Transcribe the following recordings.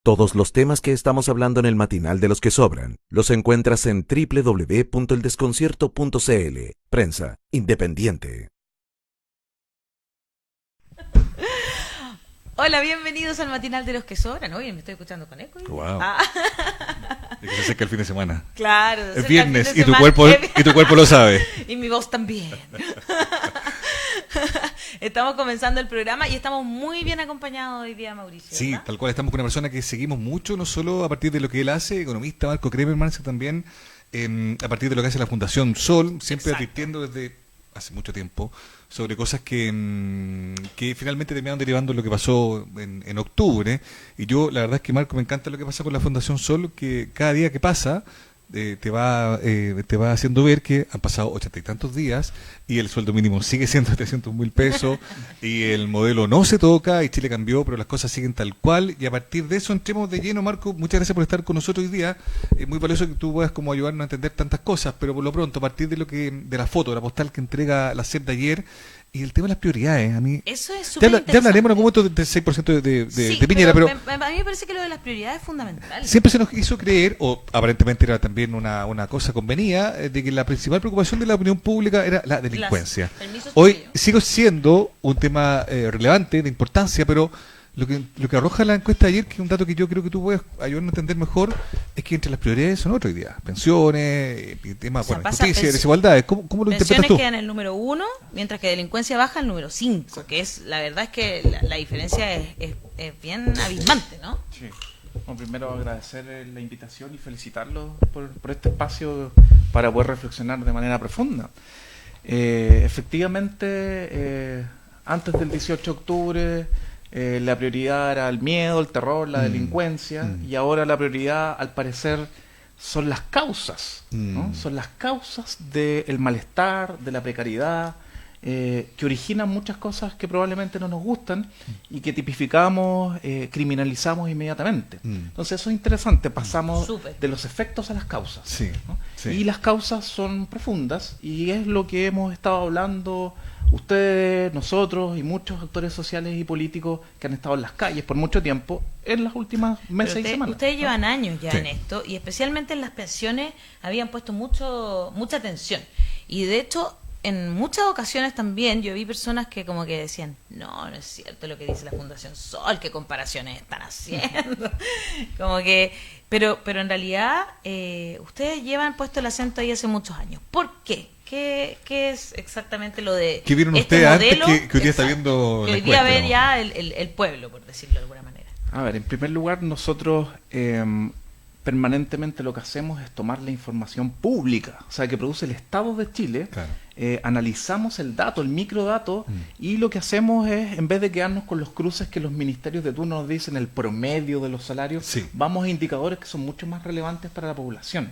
Todos los temas que estamos hablando en el matinal de los que sobran los encuentras en www.eldesconcierto.cl. Prensa independiente. Hola, bienvenidos al matinal de los que sobran. Oye, me estoy escuchando con eco. Wow. Es que se acerca el fin de semana. Claro. Es viernes y tu cuerpo lo sabe. Y mi voz también. Estamos comenzando el programa y estamos muy bien acompañados hoy día, Mauricio. Sí, ¿verdad? tal cual. Estamos con una persona que seguimos mucho, no solo a partir de lo que él hace, economista Marco Kremerman, sino también a partir de lo que hace la Fundación Sol, siempre advirtiendo desde hace mucho tiempo sobre cosas que finalmente terminaron derivando lo que pasó en octubre. Y yo, la verdad es que, Marco, me encanta lo que pasa con la Fundación Sol, que cada día que pasa te va haciendo ver que han pasado 80 y tantos días y el sueldo mínimo sigue siendo 300.000 pesos y el modelo no se toca y Chile cambió, pero las cosas siguen tal cual. Y a partir de eso entremos de lleno. Marco, muchas gracias por estar con nosotros hoy día. Es muy valioso que tú puedas como ayudarnos a entender tantas cosas, pero por lo pronto, a partir de la foto, de la postal que entrega la SEP de ayer, y el tema de las prioridades, a mí... Eso es súper interesante. Ya hablaremos en algún momento del 6% de Piñera, pero... A mí me parece que lo de las prioridades es fundamental. Siempre se nos hizo creer, o aparentemente era también una cosa convenida, de que la principal preocupación de la opinión pública era la delincuencia. Hoy sigue siendo un tema relevante, de importancia, pero lo que arroja la encuesta de ayer, que es un dato que yo creo que tú puedes ayudarnos a entender mejor, es que entre las prioridades son otro hoy día. Pensiones, temas, justicia, desigualdades. ¿Cómo lo interpretas tú? Pensiones quedan en el número 1, mientras que delincuencia baja al número 5, que es, la verdad es que la diferencia es bien abismante, ¿no? Sí. Bueno, primero agradecer la invitación y felicitarlos por este espacio para poder reflexionar de manera profunda. Efectivamente, antes del 18 de octubre... la prioridad era el miedo, el terror, la delincuencia, y ahora la prioridad, al parecer, son las causas, ¿no? Son las causas del malestar, de la precariedad, que originan muchas cosas que probablemente no nos gustan y que tipificamos, criminalizamos inmediatamente. Entonces eso es interesante, pasamos de los efectos a las causas. Sí, ¿no? sí. Y las causas son profundas y es lo que hemos estado hablando ustedes, nosotros y muchos actores sociales y políticos que han estado en las calles por mucho tiempo en las últimas meses y semanas. Ustedes llevan años ya Sí. en esto, y especialmente en las pensiones habían puesto mucha atención. Y de hecho, en muchas ocasiones también yo vi personas que como que decían, no es cierto lo que dice la Fundación Sol, qué comparaciones están haciendo. Como que, pero en realidad ustedes llevan puesto el acento ahí hace muchos años. ¿Por qué? ¿Qué es exactamente lo de ¿Qué vieron este ustedes modelo? antes que hoy día está viendo que la hoy día encuesta, ve ya el pueblo, por decirlo de alguna manera? A ver, en primer lugar, nosotros permanentemente lo que hacemos es tomar la información pública, o sea, que produce el Estado de Chile, Claro. Analizamos el dato, el microdato, y lo que hacemos es, en vez de quedarnos con los cruces que los ministerios de turno nos dicen, el promedio de los salarios, Sí. vamos a indicadores que son mucho más relevantes para la población.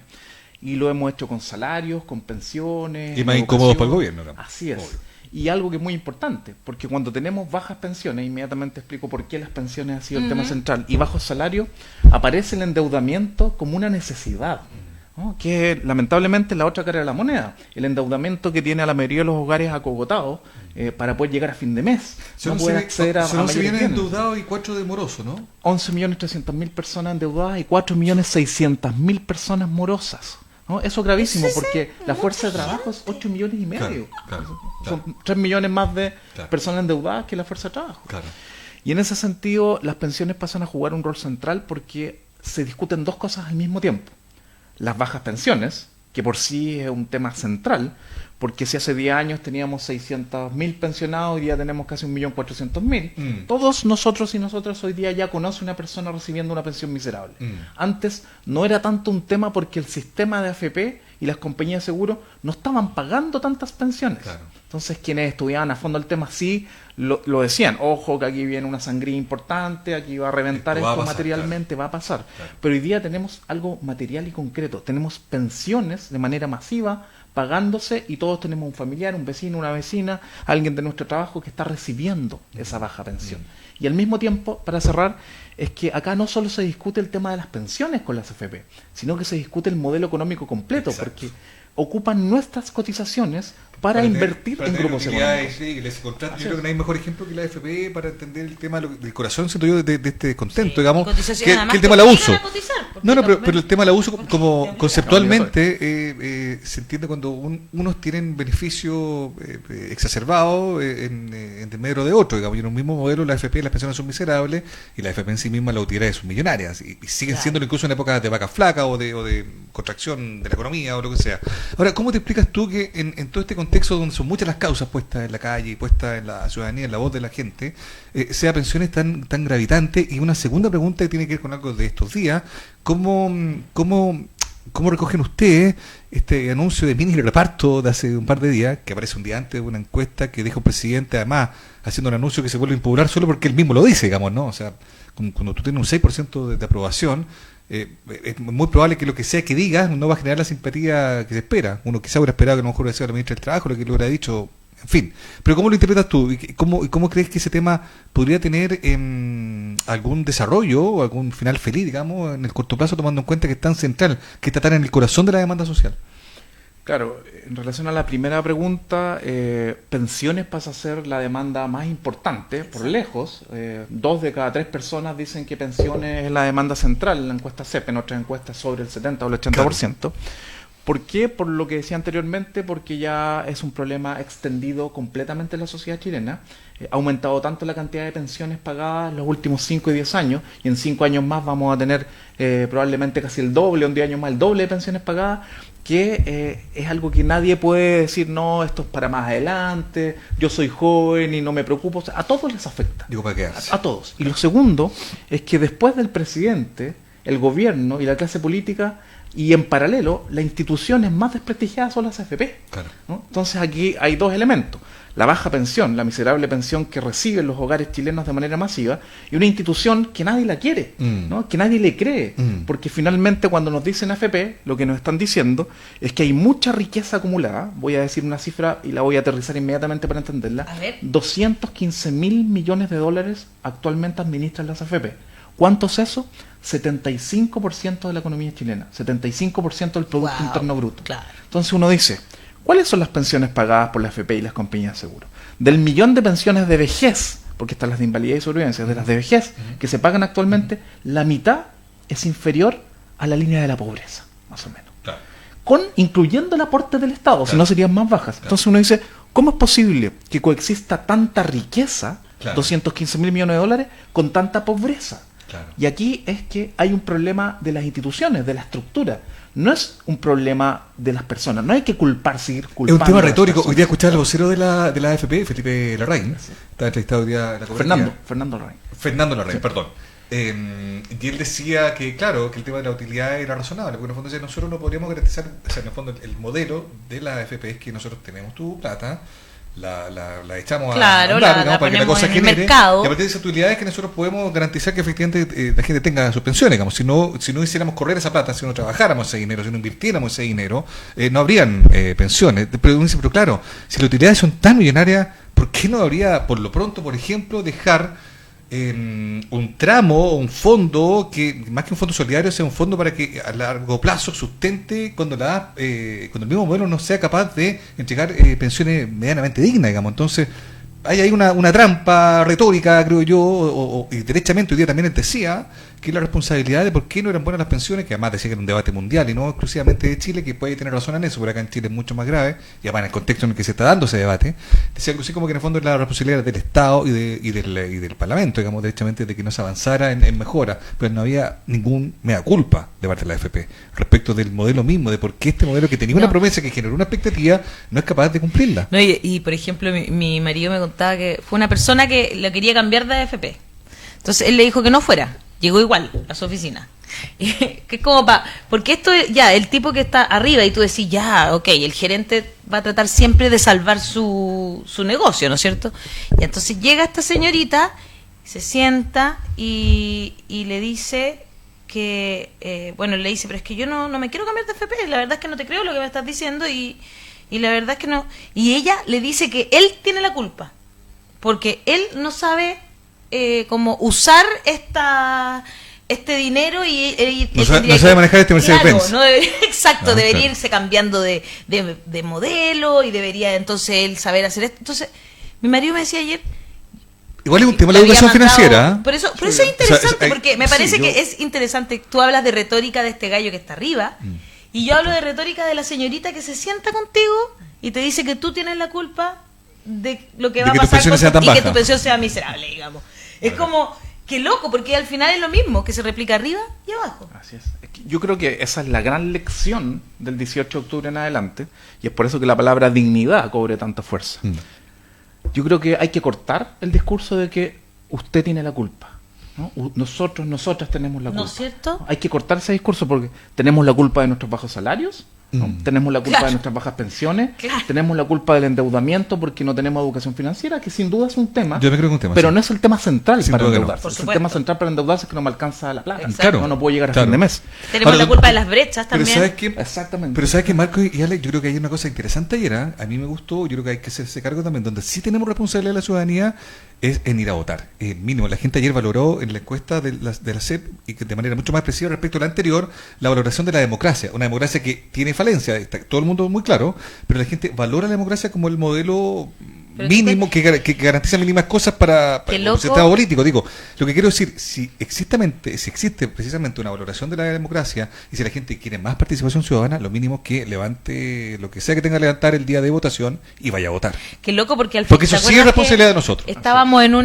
Y lo hemos hecho con salarios, con pensiones. Y más educación. incómodos para el gobierno, ¿no? Así es. Obvio. Y algo que es muy importante, porque cuando tenemos bajas pensiones, inmediatamente explico por qué las pensiones ha sido el tema central, y bajos salarios, aparece el endeudamiento como una necesidad, ¿no? Que es, lamentablemente, la otra cara de la moneda. El endeudamiento que tiene a la mayoría de los hogares acogotados para poder llegar a fin de mes. Son No puede acceder a millones mayores bienes. endeudados y 4 de morosos, ¿no? 11.300.000 personas endeudadas y 4.600.000 personas morosas, ¿no? Eso es gravísimo, porque la fuerza de trabajo es 8 millones y medio. Claro. Son 3 millones más de Claro. personas endeudadas que la fuerza de trabajo. Claro. Y en ese sentido, las pensiones pasan a jugar un rol central porque se discuten dos cosas al mismo tiempo. Las bajas pensiones, que por sí es un tema central, porque si hace 10 años teníamos 600.000 pensionados, hoy día tenemos casi 1.400.000. Todos nosotros y nosotras hoy día ya conocen una persona recibiendo una pensión miserable. Antes no era tanto un tema porque el sistema de AFP y las compañías de seguro no estaban pagando tantas pensiones. Claro. Entonces quienes estudiaban a fondo el tema sí lo decían, ojo que aquí viene una sangría importante, aquí va a reventar Esto va a esto pasar, materialmente, va a pasar. Claro. Pero hoy día tenemos algo material y concreto, tenemos pensiones de manera masiva pagándose y todos tenemos un familiar, un vecino, una vecina, alguien de nuestro trabajo que está recibiendo esa baja pensión. Y al mismo tiempo, para cerrar, es que acá no solo se discute el tema de las pensiones con las AFP, sino que se discute el modelo económico completo, Exacto. porque ocupan nuestras cotizaciones para invertir en grupos económicos. Sí, yo creo que no hay mejor ejemplo que la AFP para entender el tema del corazón, siento yo, de este descontento, digamos, que el tema del abuso. Pero el tema del abuso, como conceptualmente, se entiende cuando unos tienen beneficio exacerbado en desmedro de otro, digamos, y en un mismo modelo la AFP, las pensiones son miserables, y la AFP en sí misma, las utilidades son millonarias, y siguen siendo incluso en épocas de vacas flacas o de contracción de la economía o lo que sea. Ahora, ¿cómo te explicas tú que en todo este contexto donde son muchas las causas puestas en la calle y puestas en la ciudadanía, en la voz de la gente, sea pensiones tan gravitantes? Y una segunda pregunta que tiene que ver con algo de estos días, ¿cómo recogen ustedes este anuncio de mini reparto de hace un par de días, que aparece un día antes de una encuesta que dijo el presidente, además haciendo un anuncio que se vuelve impopular solo porque él mismo lo dice, digamos, ¿no? O sea, cuando tú tienes un 6% de aprobación, es muy probable que lo que sea que digas no va a generar la simpatía que se espera. Uno quizá hubiera esperado que a lo mejor hubiera sido la ministra del Trabajo lo que le hubiera dicho, en fin. Pero ¿cómo lo interpretas tú? ¿Y cómo crees que ese tema podría tener algún desarrollo o algún final feliz, digamos, en el corto plazo, tomando en cuenta que es tan central, que está tan en el corazón de la demanda social? Claro, en relación a la primera pregunta, pensiones pasa a ser la demanda más importante, por lejos. 2 de cada 3 personas dicen que pensiones es la demanda central en la encuesta CEP, en otras encuestas sobre el 70 o el 80%. Claro. ¿Por qué? Por lo que decía anteriormente, porque ya es un problema extendido completamente en la sociedad chilena. Ha aumentado tanto la cantidad de pensiones pagadas en los últimos 5 y 10 años, y en 5 años más vamos a tener probablemente casi el doble, en 10 años más el doble de pensiones pagadas, que es algo que nadie puede decir, no, esto es para más adelante, yo soy joven y no me preocupo. O sea, a todos les afecta. Digo, ¿para qué hace? A todos. Y lo segundo es que después del presidente, el gobierno y la clase política, y en paralelo, las instituciones más desprestigiadas son las AFP. Claro. ¿No? Entonces aquí hay 2 elementos. La baja pensión, la miserable pensión que reciben los hogares chilenos de manera masiva, y una institución que nadie la quiere, ¿no? Que nadie le cree. Porque finalmente cuando nos dicen AFP, lo que nos están diciendo es que hay mucha riqueza acumulada. Voy a decir una cifra y la voy a aterrizar inmediatamente para entenderla. 215.000 millones de dólares actualmente administran las AFP. ¿Cuánto es eso? 75% de la economía chilena, 75% del Producto Interno Bruto. Claro. Entonces uno dice, ¿cuáles son las pensiones pagadas por la AFP y las compañías de seguro? Del millón de pensiones de vejez, porque están las de invalidez y sobrevivencia, de las de vejez que se pagan actualmente, la mitad es inferior a la línea de la pobreza, más o menos. Claro. Incluyendo el aporte del Estado, si no serían más bajas. Claro. Entonces uno dice, ¿cómo es posible que coexista tanta riqueza, 215.000 millones de dólares, con tanta pobreza? Claro. Y aquí es que hay un problema de las instituciones, de la estructura. No es un problema de las personas. No hay que seguir culpando. Es un tema retórico. Hoy día escuchar al vocero de la AFP, Felipe Larraín, está entrevistado hoy día en la cobertura. Fernando Larraín, perdón. Y él decía que, claro, que el tema de la utilidad era razonable, porque en el fondo decía, nosotros no podríamos garantizar, o sea, en el fondo el modelo de la AFP es que nosotros tenemos tu plata, la echamos a andar, digamos, para que la cosa genere, mercado. Y a partir de esas utilidades que nosotros podemos garantizar que efectivamente la gente tenga sus pensiones, digamos. Si no hiciéramos correr esa plata, si no trabajáramos ese dinero, si no invirtiéramos ese dinero, no habrían pensiones. Pero uno dice, pero claro, si las utilidades son tan millonarias, ¿por qué no habría, por lo pronto, por ejemplo, dejar un tramo o un fondo que, más que un fondo solidario, sea un fondo para que a largo plazo sustente cuando el mismo modelo no sea capaz de entregar pensiones medianamente dignas, digamos? Entonces hay ahí una trampa retórica, creo yo, y derechamente hoy día también él decía que la responsabilidad de por qué no eran buenas las pensiones, que además decía que era un debate mundial y no exclusivamente de Chile, que puede tener razón en eso, pero acá en Chile es mucho más grave, y además en el contexto en el que se está dando ese debate, decía algo así como que en el fondo era la responsabilidad del Estado y del Parlamento, digamos, derechamente, de que no se avanzara en mejora, pero no había ningún mea culpa de parte de la AFP respecto del modelo mismo, de por qué este modelo que tenía una promesa, que generó una expectativa, no es capaz de cumplirla. No, y por ejemplo, mi marido me contaba que fue una persona que lo quería cambiar de AFP. Entonces él le dijo que no fuera. Llegó igual a su oficina. Que es como porque esto ya, el tipo que está arriba y tú decís, ya, ok, el gerente va a tratar siempre de salvar su negocio, ¿no es cierto? Y entonces llega esta señorita, se sienta y le dice que, le dice, pero es que yo no me quiero cambiar de FP, la verdad es que no te creo lo que me estás diciendo y la verdad es que no. Y ella le dice que él tiene la culpa, porque él no sabe cómo usar este dinero y No sabe- tendría no sabe que- manejar este Mercedes-Benz. Claro, no debería, exacto, Ah, debería claro. irse cambiando de modelo y debería entonces él saber hacer esto. Entonces, mi marido me decía ayer, Igual es un tema de le la había educación mandado- financiera. Por eso es O interesante, sea, porque me sí, parece yo- que es interesante. Tú hablas de retórica de este gallo que está arriba, y yo hablo de retórica de la señorita que se sienta contigo y te dice que tú tienes la culpa de lo que De va a que tus pasar pensiones sean tan y que bajas. tu pensión sea miserable, digamos. Es como, qué loco, porque al final es lo mismo, que se replica arriba y abajo. Así es. Es que yo creo que esa es la gran lección del 18 de octubre en adelante, y es por eso que la palabra dignidad cobre tanta fuerza. Yo creo que hay que cortar el discurso de que usted tiene la culpa, ¿no? Nosotras tenemos la culpa. ¿No es cierto? Hay que cortar ese discurso porque tenemos la culpa de nuestros bajos salarios, ¿no? Tenemos la culpa Claro. de nuestras bajas pensiones, Claro. tenemos la culpa del endeudamiento porque no tenemos educación financiera, que sin duda es un tema, Yo me creo que es un tema, pero sí. no es el tema central Sin para duda que no. endeudarse. Por El supuesto. tema central para endeudarse es que no me alcanza la plata. Exacto. Claro. No puedo llegar a Claro. fin de mes. Tenemos Ahora, la culpa de las brechas Pero también. ¿sabes qué? Exactamente. Pero ¿sabes qué, Marco y Alex? Yo creo que hay una cosa interesante ayer, ¿ah? A mí me gustó, yo creo que hay que hacerse cargo también, donde sí tenemos responsabilidad de la ciudadanía, es en ir a votar. Mínimo, la gente ayer valoró en la encuesta de la CEP, y que de manera mucho más expresiva respecto a la anterior, la valoración de la democracia. Una democracia que tiene falencia, está todo el mundo muy claro, pero la gente valora la democracia como el modelo Pero mínimo que garantiza mínimas cosas para Qué un loco. sistema político. Digo, lo que quiero decir, si existe precisamente una valoración de la democracia y si la gente quiere más participación ciudadana, lo mínimo es que levante lo que sea que tenga que levantar el día de votación y vaya a votar. Qué loco, porque al Porque ¿te eso sí es acuerdas responsabilidad que de nosotros. Estábamos en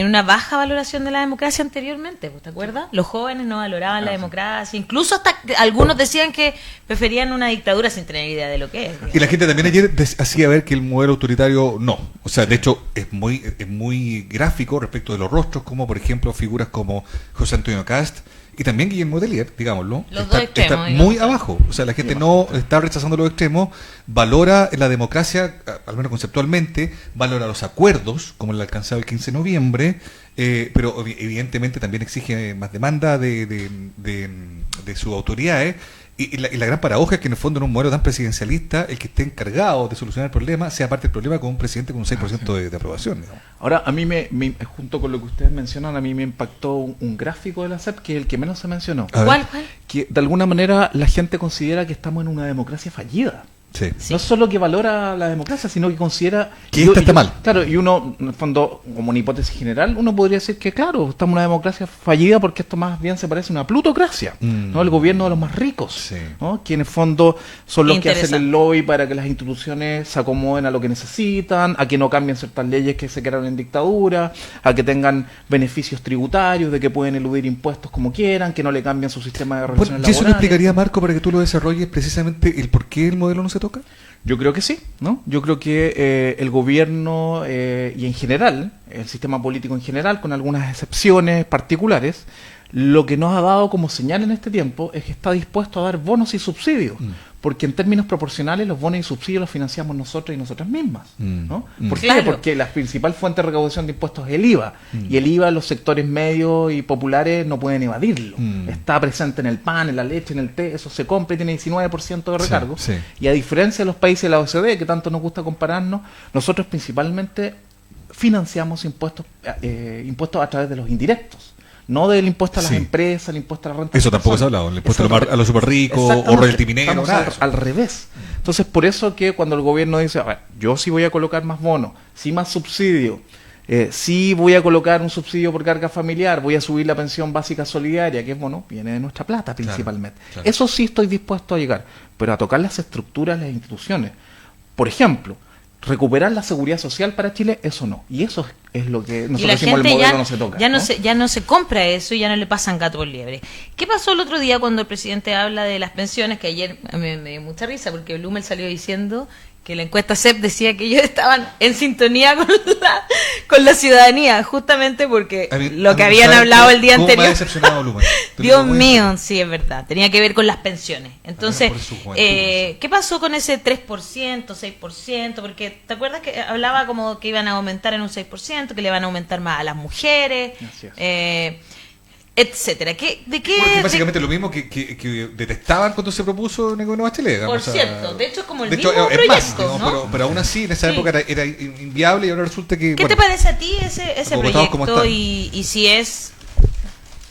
una baja valoración de la democracia anteriormente, ¿te acuerdas? Los jóvenes no valoraban la democracia, incluso hasta algunos decían que preferían una dictadura sin tener idea de lo que es. Y la gente también ayer hacía ver que el modelo autoritario no. O sea, de hecho, es muy gráfico respecto de los rostros, como por ejemplo figuras como José Antonio Cast y también Guillermo Telier, digámoslo. Los dos extremos, está digamos. muy abajo. O sea, la gente no está rechazando los extremos, valora la democracia, al menos conceptualmente, valora los acuerdos, como el alcanzado el 15 de noviembre, pero evidentemente también exige más demanda de sus autoridades. Y la gran paradoja es que en el fondo en un modelo tan presidencialista, el que esté encargado de solucionar el problema sea parte del problema con un presidente con un 6% de aprobación. Digamos. Ahora, a mí junto con lo que ustedes mencionan, a mí me impactó un gráfico de la CEP que es el que menos se mencionó. A ver. ¿Cuál? Que de alguna manera la gente considera que estamos en una democracia fallida. Sí. Sí. No solo que valora la democracia, sino que considera Que esta está mal. Claro, y uno, en el fondo, como una hipótesis general, uno podría decir que, claro, estamos en una democracia fallida porque esto más bien se parece a una plutocracia, ¿no? El gobierno de los más ricos, Sí. ¿no? Que en el fondo son los que hacen Interesante. el lobby para que las instituciones se acomoden a lo que necesitan, a que no cambien ciertas leyes que se crearon en dictadura, a que tengan beneficios tributarios, de que pueden eludir impuestos como quieran, que no le cambien su sistema de relaciones Bueno, ¿y eso no laborales. explicaría, Marco, para que tú lo desarrolles precisamente el por qué el modelo no se toca? Yo creo que sí, ¿no? Yo creo que el gobierno y en general, el sistema político en general, con algunas excepciones particulares, lo que nos ha dado como señal en este tiempo es que está dispuesto a dar bonos y subsidios, porque en términos proporcionales los bonos y subsidios los financiamos nosotros y nosotras mismas, ¿no? ¿Por qué? Claro. Porque la principal fuente de recaudación de impuestos es el IVA, y el IVA los sectores medios y populares no pueden evadirlo. Está presente en el pan, en la leche, en el té, eso se compra y tiene 19% de recargo. Sí, sí. Y a diferencia de los países de la OCDE, que tanto nos gusta compararnos, nosotros principalmente financiamos impuestos a través de los indirectos. No del impuesto a las Sí. empresas, el impuesto a la renta. de Eso las tampoco se ha personas. hablado, el impuesto Eso a los super ricos o Exactamente. royalty minero. Estamos nada de eso. al revés. Entonces, por eso que cuando el gobierno dice, a ver, yo sí voy a colocar más bonos, sí más subsidio, sí voy a colocar un subsidio por carga familiar, voy a subir la pensión básica solidaria, que es, bueno, viene de nuestra plata principalmente. claro. Eso sí estoy dispuesto a llegar, pero a tocar las estructuras, las instituciones. Por ejemplo, recuperar la seguridad social para Chile, eso no. Y eso es lo que Y nosotros la decimos, el gente modelo ya, no se toca. ya no se compra eso y ya no le pasan gato por liebre. ¿Qué pasó el otro día cuando el presidente habla de las pensiones? Que ayer me dio mucha risa porque Blumel salió diciendo que la encuesta CEP decía que ellos estaban en sintonía con la ciudadanía, justamente porque lo que habían hablado el día ¿Cómo me ha anterior. decepcionado Blumen? Te lo Dios digo, mío, sí, es verdad. Tenía que ver con las pensiones. Entonces, por su juventud, ¿qué pasó con ese 3%, 6%? Porque, ¿te acuerdas que hablaba como que iban a aumentar en un 6%, que le van a aumentar más a las mujeres, Así es. etcétera? Bueno, que básicamente lo mismo que detestaban cuando se propuso en el gobierno de Bachelet. digamos, Por o sea, cierto, de hecho es como el de mismo hecho, es proyecto, más, digamos, ¿no? pero aún así en esa Sí. época era inviable y ahora resulta que... ¿Qué bueno, te parece a ti ese como estamos, como proyecto están. y si es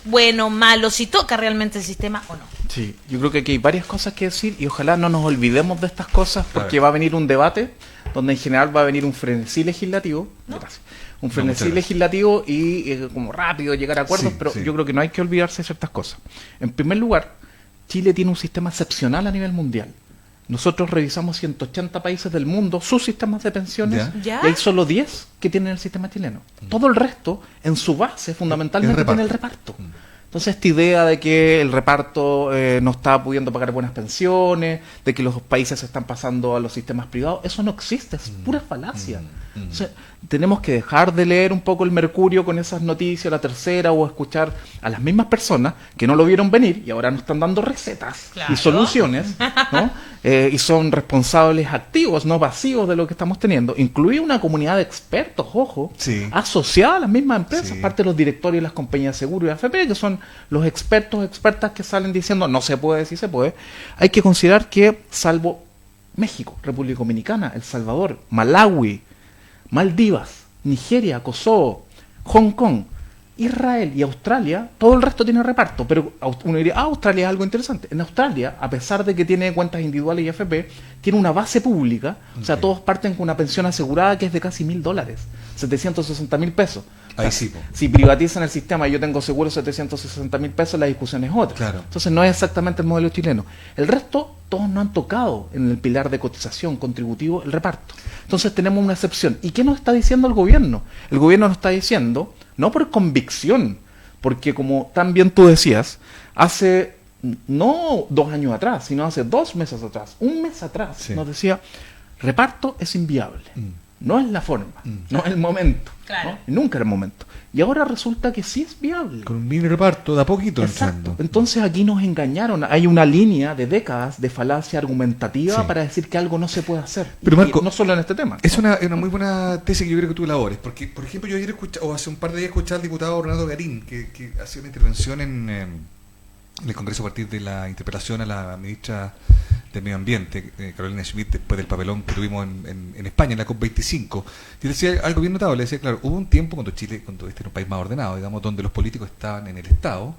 bueno, malo, si toca realmente el sistema o no. Sí, yo creo que aquí hay varias cosas que decir y ojalá no nos olvidemos de estas cosas porque va a venir un debate donde en general va a venir un frenesí legislativo. ¿No? Gracias. Un frenesí legislativo y como rápido llegar a acuerdos, Sí, pero sí. yo creo que no hay que olvidarse de ciertas cosas. En primer lugar, Chile tiene un sistema excepcional a nivel mundial. Nosotros revisamos 180 países del mundo, sus sistemas de pensiones, ¿Ya? y hay solo 10 que tienen el sistema chileno. Todo el resto, en su base, fundamentalmente, tiene el reparto. Entonces, esta idea de que el reparto no está pudiendo pagar buenas pensiones, de que los países se están pasando a los sistemas privados, eso no existe, es pura falacia. Entonces, tenemos que dejar de leer un poco el Mercurio con esas noticias, la tercera, o escuchar a las mismas personas que no lo vieron venir y ahora nos están dando recetas Claro. y soluciones, ¿no? Y son responsables activos, no pasivos de lo que estamos teniendo. Incluye una comunidad de expertos, ojo, Sí. asociada a las mismas empresas, Sí. parte de los directorios de las compañías de seguro y AFP, que son los expertos, expertas que salen diciendo no se puede, sí se puede. Hay que considerar que, salvo México, República Dominicana, El Salvador, Malawi, Maldivas, Nigeria, Kosovo, Hong Kong, Israel y Australia, todo el resto tiene reparto. Pero uno diría, Australia es algo interesante. En Australia, a pesar de que tiene cuentas individuales y AFP, tiene una base pública. O sea, todos parten con una pensión asegurada que es de casi $1.000, 760.000 pesos. Ahí sí, po. Si privatizan el sistema y yo tengo seguro 760.000 pesos, la discusión es otra. Claro. Entonces no es exactamente el modelo chileno. El resto, todos no han tocado en el pilar de cotización contributivo el reparto. Entonces tenemos una excepción. ¿Y qué nos está diciendo el gobierno? El gobierno nos está diciendo, no por convicción, porque como también tú decías, hace no 2 años atrás, sino hace 2 meses atrás, un mes atrás, Sí. nos decía, reparto es inviable. No es la forma, no es el momento. Claro. ¿no? Y nunca era el momento. Y ahora resulta que sí es viable. Con un mini reparto, de a poquito Exacto. entrando. Entonces aquí nos engañaron. Hay una línea de décadas de falacia argumentativa Sí. para decir que algo no se puede hacer. Pero, Y Marco, no solo en este tema. Es una muy buena tesis que yo creo que tú elabores, porque, por ejemplo, yo ayer escuché, o hace un par de días escuché al diputado Renato Garín, que hacía una intervención en el Congreso a partir de la interpelación a la ministra del Medio Ambiente, Carolina Schmidt, después del papelón que tuvimos en España, en la COP25. Y decía algo bien notable, decía, claro, hubo un tiempo cuando este era un país más ordenado, digamos, donde los políticos estaban en el Estado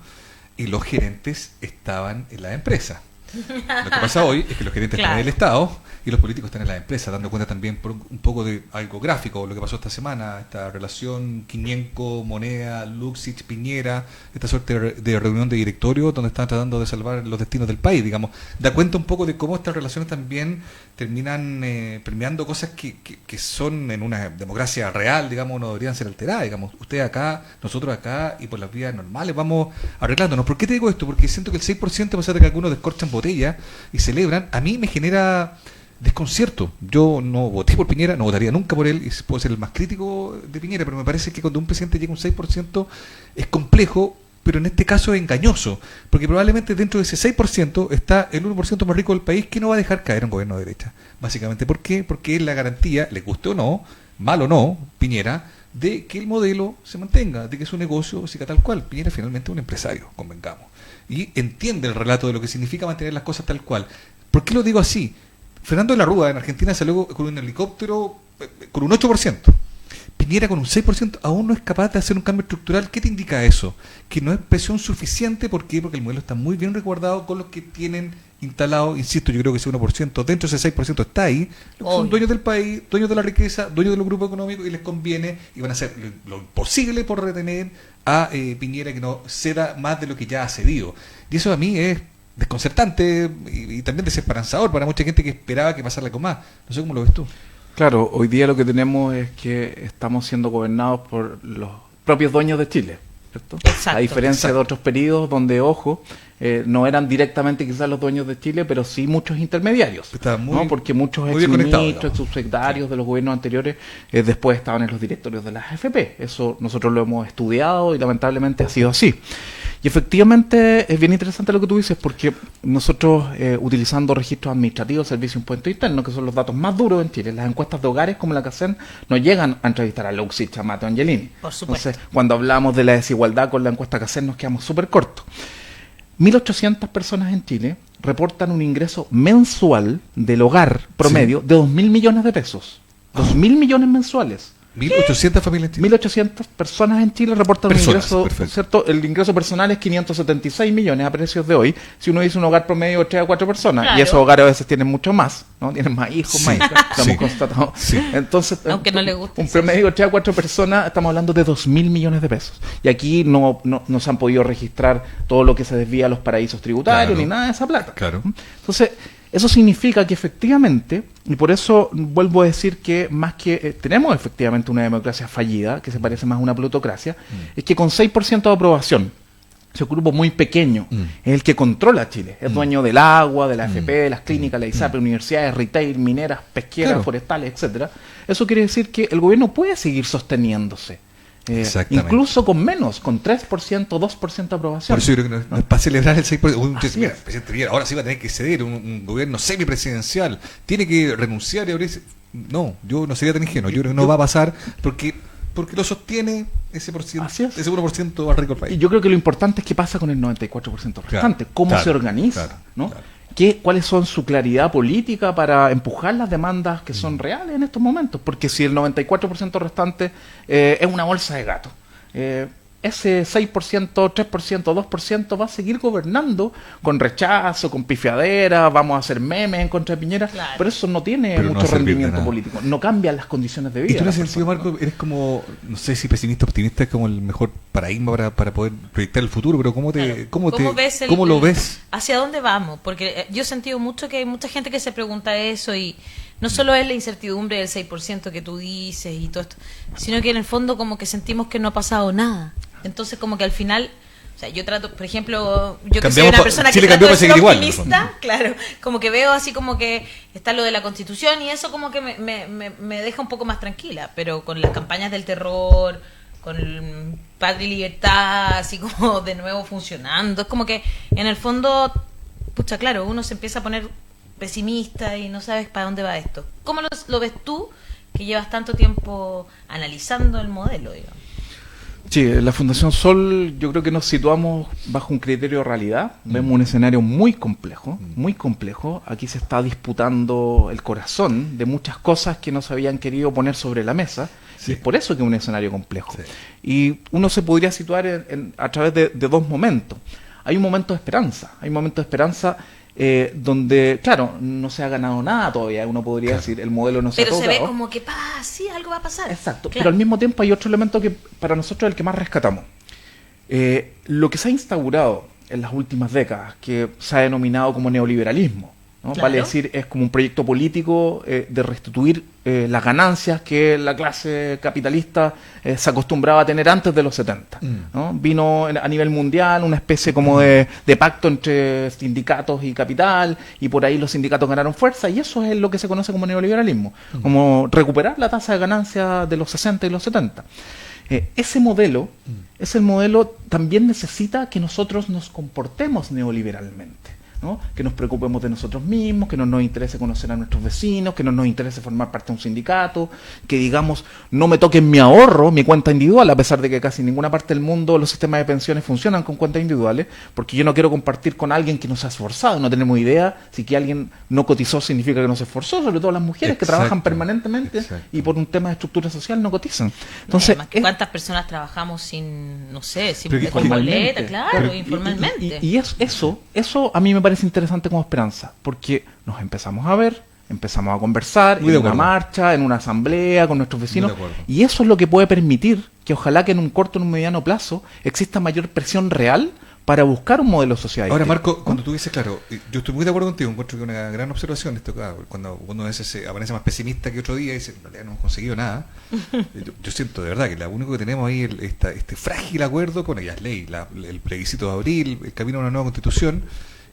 y los gerentes estaban en la empresa. Lo que pasa hoy es que los gerentes están en el Estado y los políticos están en las empresas, dando cuenta también por un poco de algo gráfico, lo que pasó esta semana, esta relación Quinienco, Moneda, Luxich, Piñera, esta suerte de reunión de directorio donde están tratando de salvar los destinos del país, digamos. Da cuenta un poco de cómo estas relaciones también terminan permeando cosas que son en una democracia real, digamos, no deberían ser alteradas, digamos. Usted acá, nosotros acá y por las vías normales vamos arreglándonos. ¿Por qué te digo esto? Porque siento que el 6%, a pesar de que algunos descorchan botella y celebran, a mí me genera desconcierto. Yo no voté por Piñera, no votaría nunca por él, y puedo ser el más crítico de Piñera, pero me parece que cuando un presidente llega a un 6% es complejo, pero en este caso es engañoso, porque probablemente dentro de ese 6% está el 1% más rico del país que no va a dejar caer a un gobierno de derecha. Básicamente, ¿por qué? Porque es la garantía, le guste o no, mal o no, Piñera, de que el modelo se mantenga, de que su negocio siga tal cual. Piñera finalmente es un empresario, convengamos, y entiende el relato de lo que significa mantener las cosas tal cual. ¿Por qué lo digo así? Fernando de la Rúa en Argentina salió con un helicóptero con un 8%. Piñera con un 6% aún no es capaz de hacer un cambio estructural. ¿Qué te indica eso? Que no es presión suficiente. ¿Por qué? Porque el modelo está muy bien resguardado con los que tienen instalado, insisto, yo creo que ese 1%, dentro de ese 6% está ahí. Son dueños del país, dueños de la riqueza, dueños de los grupos económicos y les conviene y van a hacer lo imposible por retener a Piñera que no ceda más de lo que ya ha cedido. Y eso a mí es desconcertante y también desesperanzador para mucha gente que esperaba que pasara algo más. No sé cómo lo ves tú. Claro, hoy día lo que tenemos es que estamos siendo gobernados por los propios dueños de Chile, ¿cierto? Exacto. A diferencia de otros periodos donde, ojo, no eran directamente quizás los dueños de Chile, pero sí muchos intermediarios, ¿no? Porque muchos exministros, subsecretarios de los gobiernos anteriores después estaban en los directorios de las AFP. Eso nosotros lo hemos estudiado y lamentablemente ha sido así. Y efectivamente es bien interesante lo que tú dices, porque nosotros utilizando registros administrativos, servicios de impuestos internos, que son los datos más duros en Chile, las encuestas de hogares como la que hacen, no llegan a entrevistar a Luxich, a Mateo Angelini. Por supuesto. Entonces, cuando hablamos de la desigualdad con la encuesta que hacen, nos quedamos súper cortos. 1.800 personas en Chile reportan un ingreso mensual del hogar promedio de 2.000 millones de pesos. 2.000 millones mensuales. 1.800 familias en Chile. 1.800 personas en Chile reportan un Personas, ingreso, perfecto. ¿cierto? El ingreso personal es 576 millones a precios de hoy. Si uno dice un hogar promedio de 3 a 4 personas, Claro. y esos hogares a veces tienen mucho más, ¿no? Tienen más hijos, Sí, más hijas, lo sí, hemos constatado. sí. Entonces, Aunque no le guste un eso. promedio de 3 a 4 personas, estamos hablando de 2.000 millones de pesos. Y aquí no se han podido registrar todo lo que se desvía a los paraísos tributarios, Claro. ni nada de esa plata. Claro. Entonces, eso significa que efectivamente, y por eso vuelvo a decir que más que tenemos efectivamente una democracia fallida, que se parece más a una plutocracia, es que con 6% de aprobación, ese grupo muy pequeño, es el que controla Chile, es dueño del agua, de la AFP, de las clínicas, la ISAPRE, universidades, retail, mineras, pesqueras, Claro. forestales, etcétera. Eso quiere decir que el gobierno puede seguir sosteniéndose. Exactamente. Incluso con menos, con 3%, 2% de aprobación. Por eso yo creo que no es para celebrar el 6%. Así Mira, es. el presidente Piñera ahora sí va a tener que ceder, un gobierno semipresidencial, tiene que renunciar y abrirse. No, yo no sería tan ingenuo, yo creo que no va a pasar porque lo sostiene ese Así es. ese 1% más rico del Y país. yo creo que lo importante es qué pasa con el 94% restante, cómo claro, se organiza, claro, ¿no? claro. ¿Cuáles son su claridad política para empujar las demandas que son reales en estos momentos? Porque si el 94% restante es una bolsa de gato, ese 6%, 3%, 2% va a seguir gobernando con rechazo, con pifiadera, vamos a hacer memes en contra de Piñera, Claro. pero eso no tiene Pero no mucho va a servir de rendimiento nada. político, no cambian las condiciones de vida. Y tú en de ese las sentido, personas, Marco, eres como, no sé si pesimista o optimista, es como el mejor paradigma para poder proyectar el futuro, pero ¿cómo Claro. ves ves cómo lo ves? ¿Hacia dónde vamos? Porque yo he sentido mucho que hay mucha gente que se pregunta eso y no solo es la incertidumbre del 6% que tú dices y todo esto, sino que en el fondo como que sentimos que no ha pasado nada. Entonces como que al final, o sea, yo trato, por ejemplo, yo que soy Cambiamos una pa- persona Chile que cambió trato de para ser seguir igual, en el optimista, fondo. claro, como que veo así como que está lo de la Constitución y eso como que me deja un poco más tranquila, pero con las campañas del terror, con el Patria y Libertad, así como de nuevo funcionando, es como que en el fondo, pucha, claro, uno se empieza a poner pesimista y no sabes para dónde va esto. ¿Cómo lo ves tú, que llevas tanto tiempo analizando el modelo, digamos? Sí, en la Fundación Sol yo creo que nos situamos bajo un criterio de realidad. Vemos un escenario muy complejo, muy complejo. Aquí se está disputando el corazón de muchas cosas que no se habían querido poner sobre la mesa. Sí. Y es por eso que es un escenario complejo. Sí. Y uno se podría situar a través de dos momentos. Hay un momento de esperanza. Hay un momento de esperanza donde, claro, no se ha ganado nada todavía. Uno podría Claro. decir, el modelo no se ha Pero se ve tocado. como que, sí, algo va a pasar. Exacto, Claro. pero al mismo tiempo hay otro elemento que para nosotros es el que más rescatamos. Lo que se ha instaurado en las últimas décadas, que se ha denominado como neoliberalismo, ¿no? Claro. Vale decir, es como un proyecto político de restituir las ganancias que la clase capitalista se acostumbraba a tener antes de los 70. ¿No? Vino a nivel mundial una especie como de pacto entre sindicatos y capital, y por ahí los sindicatos ganaron fuerza, y eso es lo que se conoce como neoliberalismo, como recuperar la tasa de ganancia de los 60 y los 70. Ese modelo, ese modelo también necesita que nosotros nos comportemos neoliberalmente, ¿no? Que nos preocupemos de nosotros mismos, que no nos interese conocer a nuestros vecinos, que no nos interese formar parte de un sindicato, que digamos, no me toquen mi ahorro, mi cuenta individual, a pesar de que casi en ninguna parte del mundo los sistemas de pensiones funcionan con cuentas individuales, porque yo no quiero compartir con alguien que no se ha esforzado, no tenemos idea si que alguien no cotizó significa que no se esforzó, sobre todo las mujeres que Exacto, trabajan permanentemente exacto. y por un tema de estructura social no cotizan. Entonces, Además, que ¿cuántas personas trabajamos sin, no sé, sin Pero que con informalmente. boleta? Claro, Pero- informalmente. Y eso a mí me parece interesante como esperanza, porque nos empezamos a ver, empezamos a conversar Muy de en una acuerdo. marcha, en una asamblea con nuestros vecinos, Muy de acuerdo. y eso es lo que puede permitir que ojalá que en un corto o en un mediano plazo exista mayor presión real para buscar un modelo social. Ahora, distinto, Marco, ¿no? cuando tú dices, claro, yo estoy muy de acuerdo contigo, encuentro que es una gran observación esto, claro, cuando uno a veces se aparece más pesimista que otro día y dice, en realidad no hemos conseguido nada, yo siento de verdad que lo único que tenemos ahí es este frágil acuerdo, con ya es ley, el plebiscito de abril, el camino a una nueva constitución,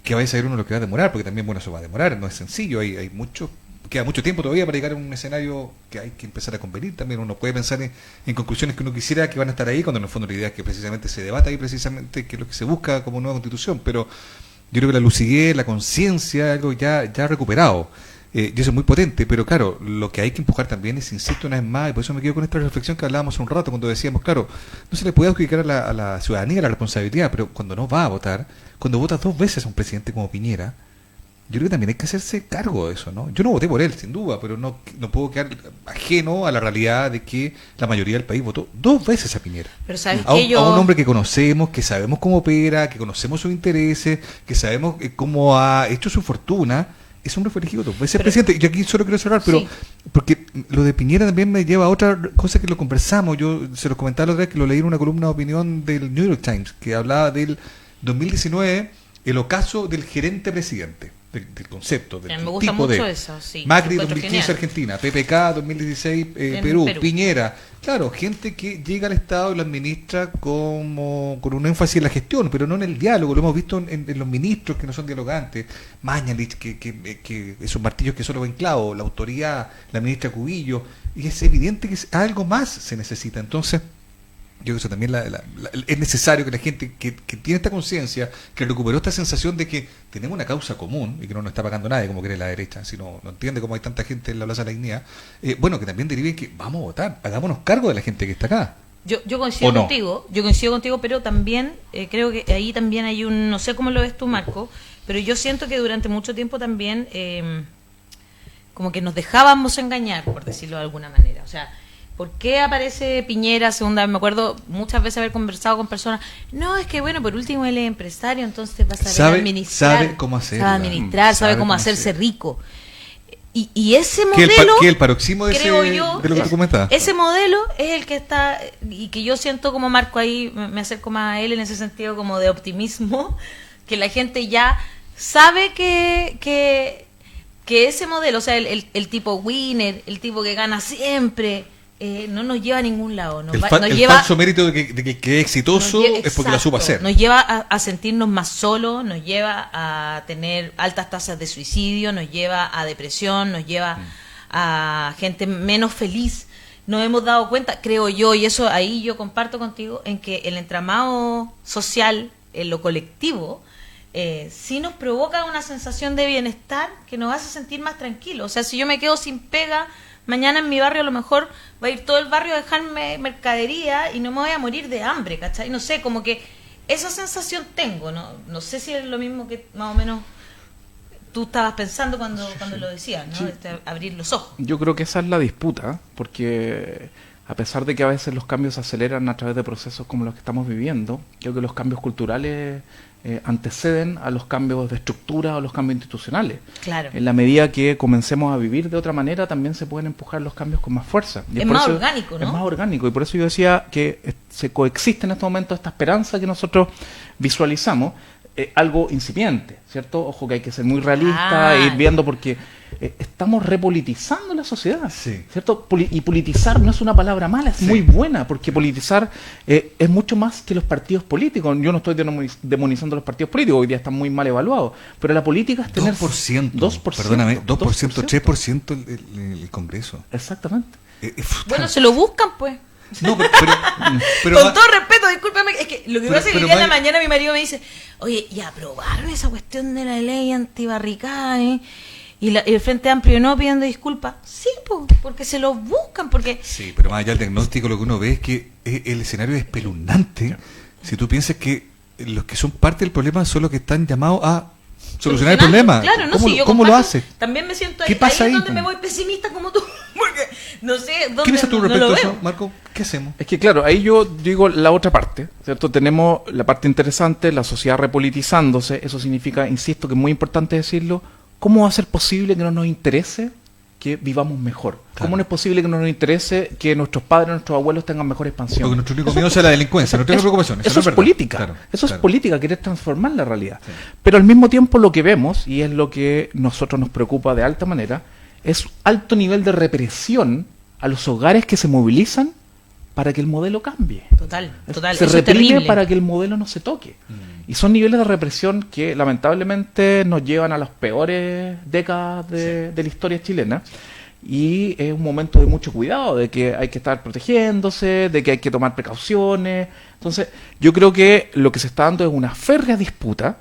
que va a ser uno lo que va a demorar, porque también, bueno, eso va a demorar, no es sencillo, hay mucho, queda mucho tiempo todavía para llegar a un escenario que hay que empezar a convenir también. Uno puede pensar en conclusiones que uno quisiera que van a estar ahí, cuando en el fondo la idea es que precisamente se debata ahí precisamente qué es lo que se busca como nueva constitución, pero yo creo que la lucidez, la conciencia, algo ya recuperado. Y eso es muy potente, pero claro, lo que hay que empujar también es, insisto una vez más, y por eso me quedo con esta reflexión que hablábamos hace un rato, cuando decíamos, claro, no se le puede adjudicar a la ciudadanía la responsabilidad, pero cuando no va a votar, cuando vota 2 veces a un presidente como Piñera, yo creo que también hay que hacerse cargo de eso, ¿no? Yo no voté por él, sin duda, pero no puedo quedar ajeno a la realidad de que la mayoría del país votó 2 veces a Piñera. Pero ¿sabes A qué? un hombre que conocemos, que sabemos cómo opera, que conocemos sus intereses, que sabemos cómo ha hecho su fortuna. Ese hombre fue elegido 2 veces presidente. Yo aquí solo quiero cerrar, pero Sí. porque lo de Piñera también me lleva a otra cosa que lo conversamos. Yo se los comentaba la otra vez que lo leí en una columna de opinión del New York Times, que hablaba del 2019, el ocaso del gerente presidente, del concepto, del Me gusta tipo mucho de eso, sí. Macri Lo encuentro 2015 genial. Argentina, PPK 2016 En Perú, Perú. Piñera. Claro, gente que llega al Estado y lo administra como con un énfasis en la gestión, pero no en el diálogo. Lo hemos visto en los ministros que no son dialogantes, Mañalich, que esos martillos que solo ven clavos, la autoridad, la ministra Cubillo, y es evidente que algo más se necesita. Entonces, yo creo que eso también es necesario que la gente que tiene esta conciencia, que recuperó esta sensación de que tenemos una causa común y que no nos está pagando nadie, como cree la derecha, si no entiende cómo hay tanta gente en la Plaza de la Dignidad, bueno, que también derive que vamos a votar, hagámonos cargo de la gente que está acá. Yo coincido ¿O no? contigo, pero también creo que ahí también hay no sé cómo lo ves tú, Marco, pero yo siento que durante mucho tiempo también como que nos dejábamos engañar, por decirlo de alguna manera. O sea, ¿por qué aparece Piñera? Segunda, me acuerdo muchas veces haber conversado con personas. No, es que bueno, por último él es empresario, entonces va a saber administrar. Sabe cómo hacerla. Sabe administrar, sabe cómo hacerse rico. Y ese modelo, que el paroxismo de, creo ese, yo, de lo que tú comentabas. ese modelo es el que está, y que yo siento como Marco ahí, me acerco más a él en ese sentido como de optimismo, que la gente ya sabe que ese modelo, o sea, el tipo winner, el tipo que gana siempre, no nos lleva a ningún lado. Nos lleva, falso mérito de que es exitoso es porque la supo hacer. Nos lleva a sentirnos más solos, nos lleva a tener altas tasas de suicidio, nos lleva a depresión, nos lleva a gente menos feliz. Nos hemos dado cuenta, creo yo, y eso ahí yo comparto contigo, en que el entramado social, en lo colectivo, sí nos provoca una sensación de bienestar que nos hace sentir más tranquilos. O sea, si yo me quedo sin pega, mañana en mi barrio a lo mejor va a ir todo el barrio a dejarme mercadería y no me voy a morir de hambre, ¿cachai? No sé, como que esa sensación tengo, no sé si es lo mismo que más o menos tú estabas pensando cuando lo decías, ¿no? Sí. Abrir los ojos. Yo creo que esa es la disputa, porque a pesar de que a veces los cambios se aceleran a través de procesos como los que estamos viviendo, creo que los cambios culturales anteceden a los cambios de estructura o los cambios institucionales. Claro. En la medida que comencemos a vivir de otra manera, también se pueden empujar los cambios con más fuerza. Y Es por más eso orgánico, ¿no? Es más orgánico, y por eso yo decía que se coexiste en este momento esta esperanza que nosotros visualizamos, algo incipiente, ¿cierto? Ojo que hay que ser muy realista e ir viendo, porque estamos repolitizando la sociedad, Sí. ¿cierto? Y politizar no es una palabra mala, es muy buena, porque politizar es mucho más que los partidos políticos. Yo no estoy demonizando los partidos políticos, hoy día están muy mal evaluados, pero la política es tener 2%, perdóname, 2%, 3% el Congreso. Exactamente. Bueno, se lo buscan, pues. No, pero Con todo respeto, discúlpame, es que lo que pasa es que pero el día de la Maya- mañana mi marido me dice, oye, ¿y aprobaron esa cuestión de la ley antibarricada, y el Frente Amplio no pidiendo disculpas? Sí, porque se lo buscan, porque... Sí, pero más allá del diagnóstico, lo que uno ve es que el escenario es espeluznante. Si tú piensas que los que son parte del problema son los que están llamados a solucionar el problema. Claro, no, ¿Cómo, sí, yo cómo lo comparto, hace? También me siento ¿Qué pasa ahí es ahí, donde po? me voy pesimista como tú, porque no sé dónde ¿Qué piensas tú no respecto lo a eso, veo. Marco? ¿Qué hacemos? Es que claro, ahí yo digo la otra parte, ¿cierto? Tenemos la parte interesante, la sociedad repolitizándose, eso significa, insisto, que es muy importante decirlo, ¿cómo va a ser posible que no nos interese que vivamos mejor? Claro. ¿Cómo no es posible que no nos interese que nuestros padres, nuestros abuelos tengan mejor expansión? Porque nuestro único miedo es la delincuencia, no tengo preocupación. Eso no es verdad. política, Claro, eso claro. es política, querer transformar la realidad. Sí. Pero al mismo tiempo lo que vemos, y es lo que nosotros nos preocupa de alta manera, es alto nivel de represión a los hogares que se movilizan para que el modelo cambie. Total, Se eso es reprime terrible. para que el modelo no se toque. Y son niveles de represión que lamentablemente nos llevan a las peores décadas de la historia chilena. Y es un momento de mucho cuidado, de que hay que estar protegiéndose, de que hay que tomar precauciones. Entonces, yo creo que lo que se está dando es una férrea disputa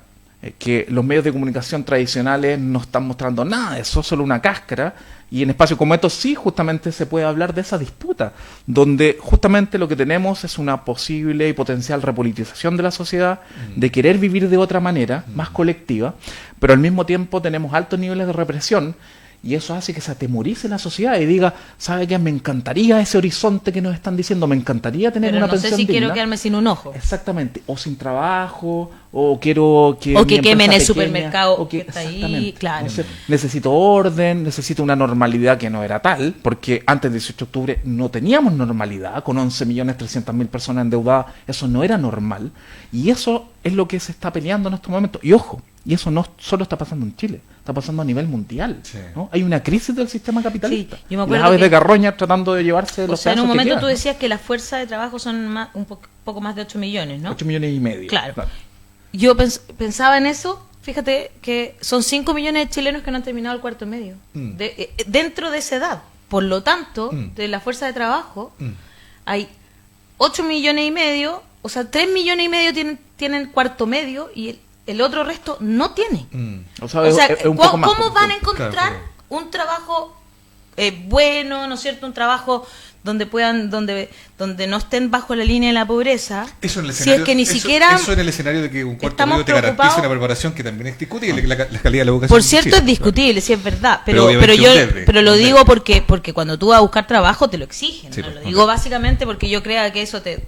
que los medios de comunicación tradicionales no están mostrando nada de eso, solo una cáscara, y en espacios como estos sí justamente se puede hablar de esa disputa, donde justamente lo que tenemos es una posible y potencial repolitización de la sociedad, de querer vivir de otra manera, más colectiva, pero al mismo tiempo tenemos altos niveles de represión, y eso hace que se atemorice la sociedad y diga, ¿sabe qué? Me encantaría ese horizonte que nos están diciendo, me encantaría tener Pero una no pensión sé si digna. quiero quedarme sin un ojo. Exactamente, o sin trabajo, o quiero que O mi que quemen empresa el pequeña- supermercado o que está ahí, exactamente. claro. Necesito orden, necesito una normalidad que no era tal, porque antes del 18 de octubre no teníamos normalidad, con 11.300.000 personas endeudadas, eso no era normal, y eso es lo que se está peleando en estos momentos. Y ojo, y eso no solo está pasando en Chile, está pasando a nivel mundial. Sí. ¿No? Hay una crisis del sistema capitalista. Sí, yo me Las acuerdo aves que- de carroña tratando de llevarse O los sea, en un pedazos que momento quedan, tú ¿no? decías que la fuerza de trabajo son poco más de 8 millones, ¿no? 8,5 millones. Claro. Yo pensaba en eso, fíjate que son 5 millones de chilenos que no han terminado el cuarto medio, dentro de esa edad. Por lo tanto, de la fuerza de trabajo, hay 8 millones y medio, o sea, 3 millones y medio tienen cuarto medio y el otro resto no tiene. O sea, O sea, es un poco más. ¿cómo van a encontrar Claro. un trabajo bueno, ¿no es cierto? Un trabajo donde puedan, donde no estén bajo la línea de la pobreza. Eso en el si escenario, es que ni siquiera eso en el escenario de que un cuarto estamos medio te garantice preocupados. una preparación que también es discutible, la calidad de la educación. Por en cierto, Chile, es discutible, sí es verdad, Pero pero obviamente yo un debe, pero lo un digo debe. porque cuando tú vas a buscar trabajo te lo exigen. Sí, ¿no? pues, Lo ok. digo básicamente porque yo creo que eso te da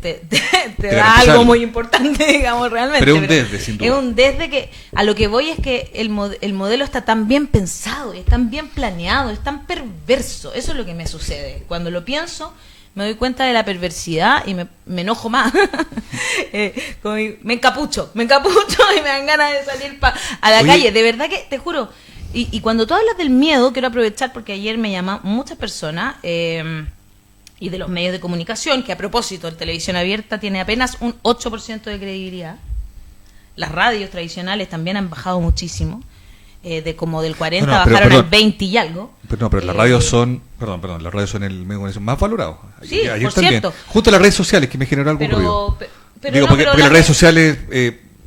garantiza algo algo. muy importante, digamos, realmente. Pero es un desde, sin duda. Es un desde que a lo que voy es que el modelo está tan bien pensado, y es tan bien planeado, es tan perverso. Eso es lo que me sucede. Cuando lo pienso, me doy cuenta de la perversidad y me enojo más. Me encapucho y me dan ganas de salir a la Oye. calle. De verdad que, te juro. Y cuando tú hablas del miedo, quiero aprovechar porque ayer me llaman muchas personas y de los medios de comunicación, que a propósito, la televisión abierta tiene apenas un 8% de credibilidad. Las radios tradicionales también han bajado muchísimo. De como del 40 No, pero, bajaron perdón. al 20 y algo. Pero las radios son, perdón, las radios son el medio de comunicación más valorado. Sí, por también. cierto. Junto a las redes sociales, que me generó algún ruido. Pero Digo, no, porque, pero porque la- las redes sociales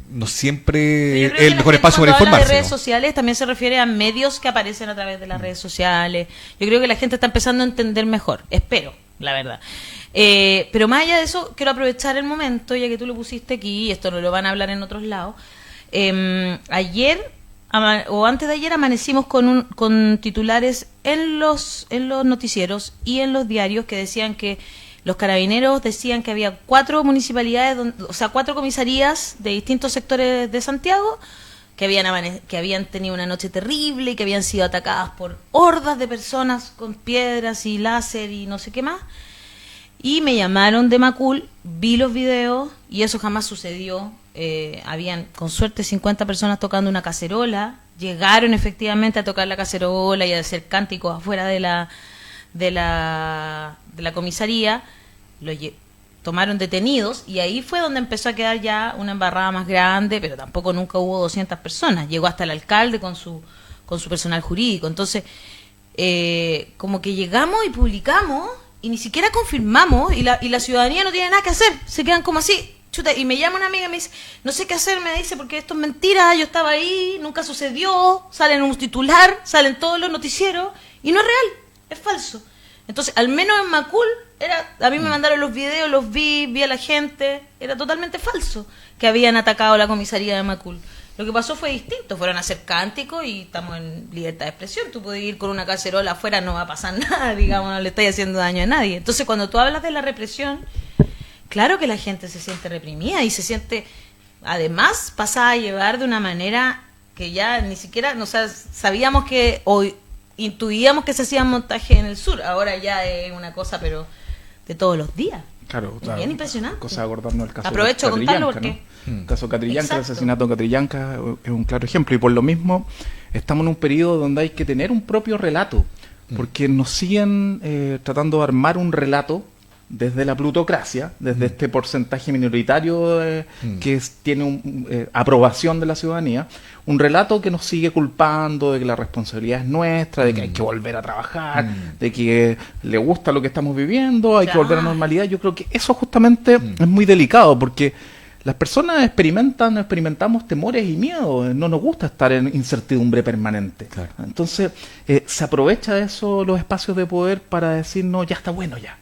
no Yo siempre creo es que el la mejor gente espacio para cuando habla informarse. de redes ¿no? sociales también se refiere a medios que aparecen a través de las redes sociales. Yo creo que la gente está empezando a entender mejor. Espero, la verdad. Pero más allá de eso, quiero aprovechar el momento, ya que tú lo pusiste aquí, y esto no lo van a hablar en otros lados. Ayer o antes de ayer amanecimos con titulares en los noticieros y en los diarios que decían que los carabineros decían que había 4 municipalidades, o sea, 4 comisarías de distintos sectores de Santiago que habían tenido una noche terrible y que habían sido atacadas por hordas de personas con piedras y láser y no sé qué más. Y me llamaron de Macul, vi los videos y eso jamás sucedió. Habían con suerte 50 personas tocando una cacerola, llegaron efectivamente a tocar la cacerola y a hacer cánticos afuera de la comisaría, tomaron detenidos y ahí fue donde empezó a quedar ya una embarrada más grande, pero tampoco nunca hubo 200 personas, llegó hasta el alcalde con su personal jurídico. Entonces como que llegamos y publicamos y ni siquiera confirmamos y la ciudadanía no tiene nada que hacer, se quedan como así. Chuta, y me llama una amiga y me dice, no sé qué hacer, me dice, porque esto es mentira, yo estaba ahí, nunca sucedió, sale en un titular, salen todos los noticieros, y no es real, es falso. Entonces, al menos en Macul, a mí me mandaron los videos, los vi a la gente, era totalmente falso que habían atacado la comisaría de Macul. Lo que pasó fue distinto, fueron a hacer cánticos y estamos en libertad de expresión, tú puedes ir con una cacerola afuera, no va a pasar nada, digamos, no le estáis haciendo daño a nadie. Entonces, cuando tú hablas de la represión, claro que la gente se siente reprimida y se siente, además, pasada a llevar de una manera que ya ni siquiera, o sea, sabíamos que, o intuíamos que se hacían montajes en el sur, ahora ya es una cosa, pero de todos los días. Claro, Es bien impresionante. Cosa acordarnos del caso Aprovecho de de contarlo Catrillanca, porque... ¿no? El caso Catrillanca, el Exacto. asesinato de Catrillanca es un claro ejemplo. Y por lo mismo, estamos en un periodo donde hay que tener un propio relato, porque nos siguen tratando de armar un relato desde la plutocracia, desde este porcentaje minoritario tiene aprobación de la ciudadanía, un relato que nos sigue culpando de que la responsabilidad es nuestra, de que hay que volver a trabajar, de que le gusta lo que estamos viviendo, hay que volver a la normalidad. Yo creo que eso justamente es muy delicado, porque Las personas experimentamos temores y miedos, no nos gusta estar en incertidumbre permanente. Claro. Entonces, se aprovecha de eso los espacios de poder para decir, no, ya está bueno ya,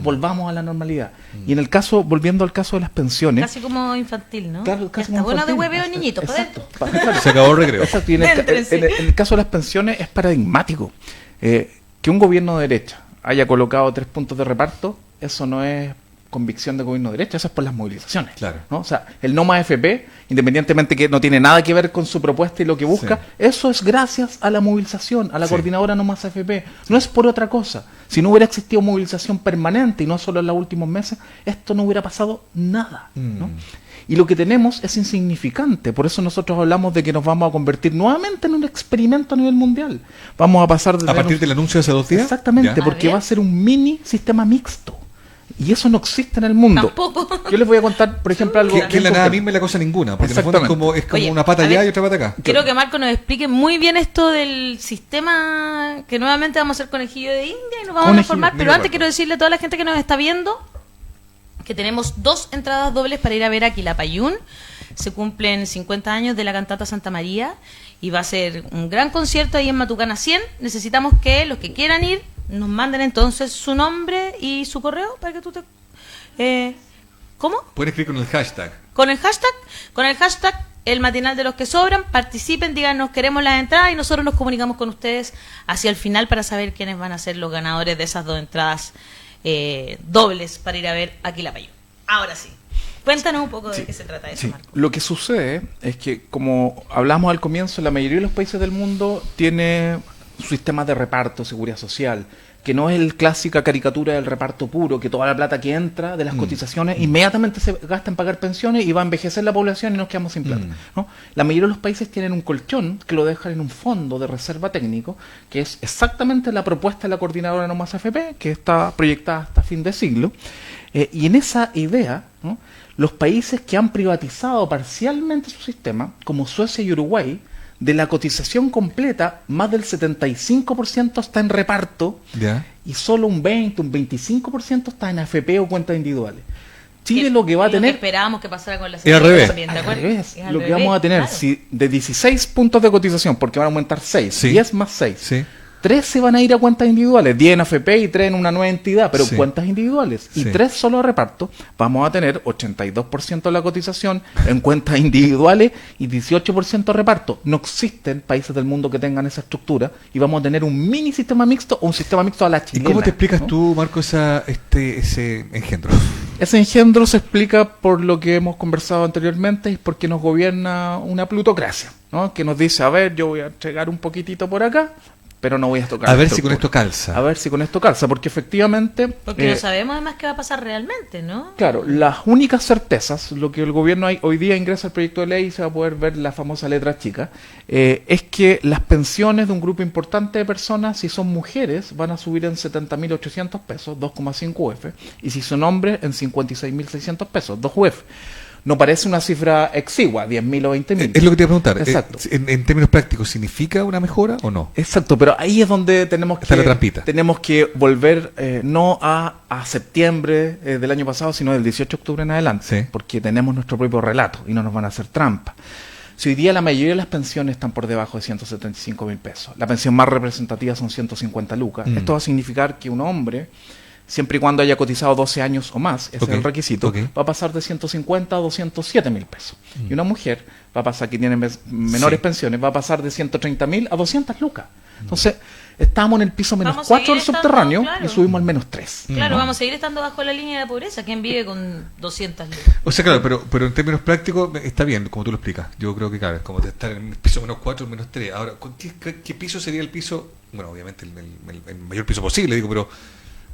volvamos a la normalidad. Y en el caso, volviendo al caso de las pensiones... Casi como infantil, ¿no? Claro, Ya casi está como bueno de infantil. hueveo, niñitos, para Exacto. adentro. Claro. Se acabó el recreo. Exacto, y en el caso de las pensiones es paradigmático. Que un gobierno de derecha haya colocado 3 puntos de reparto, eso no es convicción de gobierno de derecha, eso es por las movilizaciones. Claro. ¿no? O sea, el no más FP, independientemente que no tiene nada que ver con su propuesta y lo que busca, eso es gracias a la movilización, a la coordinadora no más FP. No es por otra cosa. Si no hubiera existido movilización permanente y no solo en los últimos meses, esto no hubiera pasado nada. ¿no? Y lo que tenemos es insignificante. Por eso nosotros hablamos de que nos vamos a convertir nuevamente en un experimento a nivel mundial. Vamos a pasar de ¿A partir del anuncio de hace 2 días? Exactamente, Ya. porque A ver. va a ser un mini sistema mixto. Y eso no existe en el mundo. Tampoco. Yo les voy a contar, por ejemplo, algo. Que es bien la nada concreto. misma y la cosa ninguna, porque en el fondo Exactamente. es como Oye, una pata a allá ver, y otra pata acá. Quiero que Marco nos explique muy bien esto del sistema que nuevamente vamos a hacer conejillo de India y nos vamos a Conejillo, informar. Pero mira, antes Marco. quiero decirle a toda la gente que nos está viendo que tenemos 2 entradas dobles para ir a ver a Quilapayún. Se cumplen 50 años de la cantata Santa María y va a ser un gran concierto ahí en Matucana 100. Necesitamos que los que quieran ir nos manden entonces su nombre y su correo para que tú te... ¿Cómo? Pueden escribir con el hashtag. Con el hashtag el matinal de los que sobran, participen, díganos queremos las entradas y nosotros nos comunicamos con ustedes hacia el final para saber quiénes van a ser los ganadores de esas 2 entradas dobles para ir a ver a Quilapayún. Ahora sí, cuéntanos un poco de qué se trata eso, Marco. Lo que sucede es que, como hablamos al comienzo, la mayoría de los países del mundo tiene sistemas de reparto, seguridad social, que no es el clásica caricatura del reparto puro, que toda la plata que entra de las cotizaciones inmediatamente se gasta en pagar pensiones y va a envejecer la población y nos quedamos sin plata. ¿no? La mayoría de los países tienen un colchón que lo dejan en un fondo de reserva técnico, que es exactamente la propuesta de la coordinadora No Más AFP, que está proyectada hasta fin de siglo. Y en esa idea, ¿no? Los países que han privatizado parcialmente su sistema, como Suecia y Uruguay, de la cotización completa, más del 75% está en reparto Ya. y solo un 20, un 25% está en AFP o cuentas individuales. Chile lo que va a Es lo tener... esperábamos que pasara con la Es al revés. también, ¿de Al acuerdo? revés, Es al lo que revés, vamos a tener, claro. si de 16 puntos de cotización, porque van a aumentar 6, Sí. 10 más 6, Sí. 3 se van a ir a cuentas individuales, 10 en AFP y 3 en una nueva entidad, pero Sí. cuentas individuales, y Sí. 3 solo a reparto, vamos a tener 82% de la cotización en cuentas individuales y 18% a reparto. No existen países del mundo que tengan esa estructura y vamos a tener un mini sistema mixto o un sistema mixto a la ¿Y chilena. cómo te explicas ¿no? tú, Marco, ese engendro? Ese engendro se explica por lo que hemos conversado anteriormente y porque nos gobierna una plutocracia, ¿no? Que nos dice, a ver, yo voy a entregar un poquitito por acá, pero no voy a tocar A la ver si con estructura. esto calza. A ver si con esto calza, porque efectivamente... Porque no sabemos además qué va a pasar realmente, ¿no? Claro, las únicas certezas, lo que el gobierno hoy día ingresa al proyecto de ley y se va a poder ver la famosa letra chica, es que las pensiones de un grupo importante de personas, si son mujeres, van a subir en 70.800 pesos, 2,5 UF, y si son hombres, en 56.600 pesos, 2 UF. No parece una cifra exigua, 10.000 o 20.000. Es lo que te iba a preguntar. Exacto. En términos prácticos, ¿significa una mejora o no? Exacto, pero ahí es donde tenemos Está la trampita. tenemos que volver no a septiembre del año pasado, sino del 18 de octubre en adelante, Sí. porque tenemos nuestro propio relato y no nos van a hacer trampa. Si hoy día la mayoría de las pensiones están por debajo de 175.000 pesos, la pensión más representativa son 150 lucas, esto va a significar que un hombre, siempre y cuando haya cotizado 12 años o más, ese Ok, es el requisito, ok. va a pasar de 150 a 207.000 pesos. Y una mujer va a pasar, que tiene menores Sí. pensiones, va a pasar de 130.000 a 200 lucas. Entonces, estamos en el piso menos Vamos a 4 seguir del estando, subterráneo claro. y subimos al menos 3. Claro, ¿no? vamos a seguir estando bajo la línea de pobreza. ¿Quién vive con 200 lucas? O sea, claro, pero en términos prácticos está bien, como tú lo explicas. Yo creo que, claro, es como de estar en el piso menos 4, menos 3. Ahora, ¿qué piso sería el piso? Bueno, obviamente el mayor piso posible, digo, pero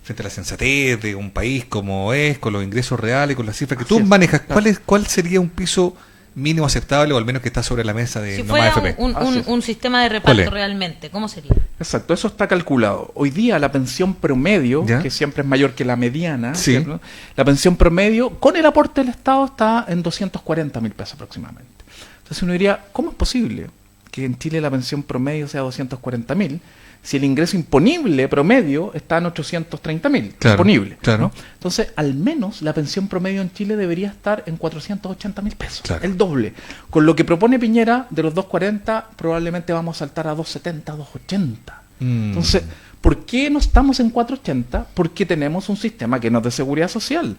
frente a la sensatez de un país como es, con los ingresos reales, con las cifras que Así tú es, manejas, claro. ¿cuál sería un piso mínimo aceptable o al menos que está sobre la mesa de Si No Más fuera FP? Así es. un sistema de ¿Cuál es? reparto realmente, ¿cómo sería? Exacto, eso está calculado. Hoy día la pensión promedio, ¿Ya? que siempre es mayor que la mediana, Sí. ¿cierto? La pensión promedio con el aporte del Estado está en 240.000 pesos aproximadamente. Entonces uno diría, ¿cómo es posible que en Chile la pensión promedio sea 240.000 si el ingreso imponible promedio está en 830.000, Claro, imponible, claro. ¿no? Entonces, al menos la pensión promedio en Chile debería estar en 480.000 pesos, Claro. el doble. Con lo que propone Piñera, de los 240, probablemente vamos a saltar a 270, 280. Entonces, ¿por qué no estamos en 480? Porque tenemos un sistema que no es de seguridad social.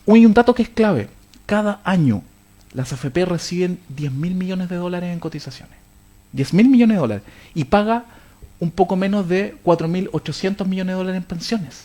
Y un dato que es clave, cada año las AFP reciben 10.000 millones de dólares en cotizaciones. 10.000 millones de dólares. Y paga un poco menos de 4.800 millones de dólares en pensiones.